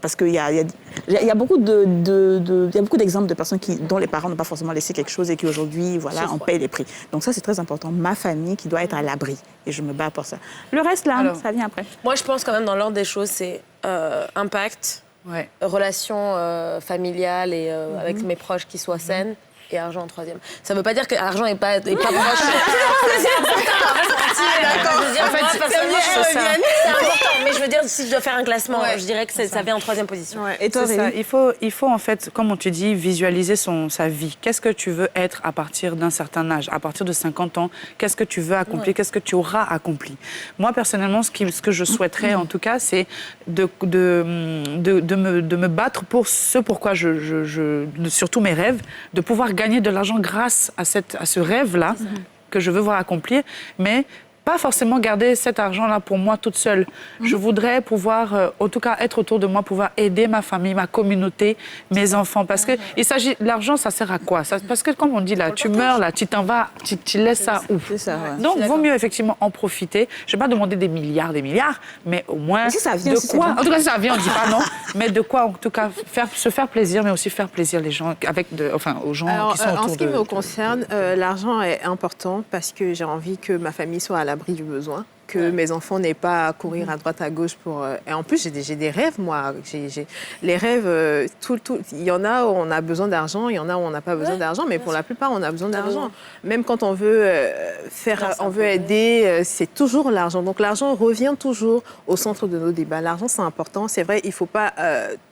Parce qu'il y a beaucoup d'exemples de personnes dont les parents n'ont pas forcément laissé quelque chose et qui aujourd'hui, voilà, on paye les prix. Donc ça, c'est très important. Ma famille qui doit être à l'abri. Et je me bats pour ça. Le reste, là, ça vient après. Moi, je pense quand même dans l'ordre des choses, c'est impact, relations familiales et avec mes proches qui soient saines. Et argent en troisième. Ça ne veut pas dire que l'argent n'est pas proche. C'est important. En fait, c'est important. Mais je veux dire, si je dois faire un classement, je dirais que ça vient en troisième position. Et toi, C'est ça. Il faut en fait, comme on te dit, visualiser sa vie. Qu'est-ce que tu veux être à partir d'un certain âge? À partir de 50 ans, qu'est-ce que tu veux accomplir? Qu'est-ce que tu auras accompli? Moi, personnellement, ce que je souhaiterais, en tout cas, c'est de me battre pour ce pourquoi surtout mes rêves, de pouvoir gagner de l'argent grâce à ce rêve-là que je veux voir accomplir, mais pas forcément garder cet argent-là pour moi toute seule. Je voudrais pouvoir, en tout cas, être autour de moi, pouvoir aider ma famille, ma communauté, mes enfants. Parce que l'argent, ça sert à quoi? Parce que, comme on dit là, tu meurs, là, tu t'en vas, tu laisses ça où? C'est ça, ouais. Donc, vaut mieux effectivement en profiter. Je ne vais pas demander des milliards, mais au moins Mais si ça vient, de si c'est quoi. bien. En tout cas, si ça vient, on ne dit pas non, mais de quoi, en tout cas, se faire plaisir, mais aussi faire plaisir les gens, aux gens qui sont autour en ce qui de. me concerne, l'argent est important parce que j'ai envie que ma famille soit à l'abri du besoin, que mes enfants n'aient pas à courir à droite à gauche pour. Et en plus, j'ai des rêves, moi. Les rêves, il y en a où on a besoin d'argent, il y en a où on n'a pas besoin d'argent, mais pour la plupart, on a besoin d'argent. Même quand on veut aider, c'est toujours l'argent. Donc l'argent revient toujours au centre de nos débats. L'argent, c'est important. C'est vrai, il ne faut pas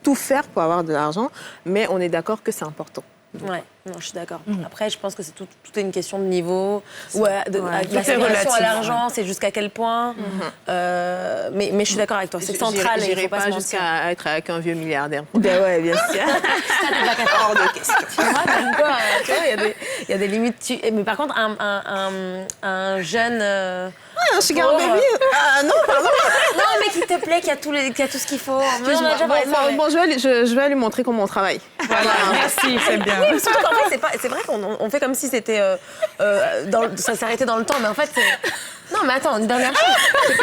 tout faire pour avoir de l'argent, mais on est d'accord que c'est important. Ouais, non, je suis d'accord. Après, je pense que c'est tout est une question de niveau. La relation à l'argent, c'est jusqu'à quel point. Mais je suis d'accord avec toi, c'est central. Je n'irai pas jusqu'à être avec un vieux milliardaire. Ben ouais, bien sûr. Hors de question. Il y a des limites. Mais par contre, un jeune. un sugar baby. Non, pardon. Non, mais qui te plaît, qui a tout ce qu'il faut. Je vais lui montrer comment on travaille. Voilà, merci, c'est bien. Oui, surtout qu'en fait, c'est vrai qu'on fait comme si c'était ça s'arrêtait dans le temps, mais en fait, non, mais attends, une dernière chose,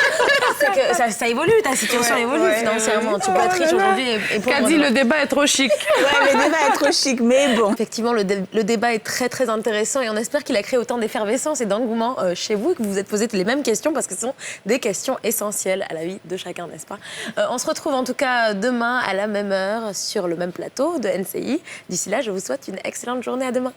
c'est que ça évolue, ta situation évolue financièrement. Tu peux être riche aujourd'hui et Qu'a dit le débat est trop chic. Ouais, le débat est trop chic, mais bon. Effectivement, le débat est très très intéressant et on espère qu'il a créé autant d'effervescence et d'engouement chez vous et que vous vous êtes posé les mêmes questions parce que ce sont des questions essentielles à la vie de chacun, n'est-ce pas? On se retrouve en tout cas demain à la même heure sur le même plateau de NCI. D'ici là, je vous souhaite une excellente journée. À demain.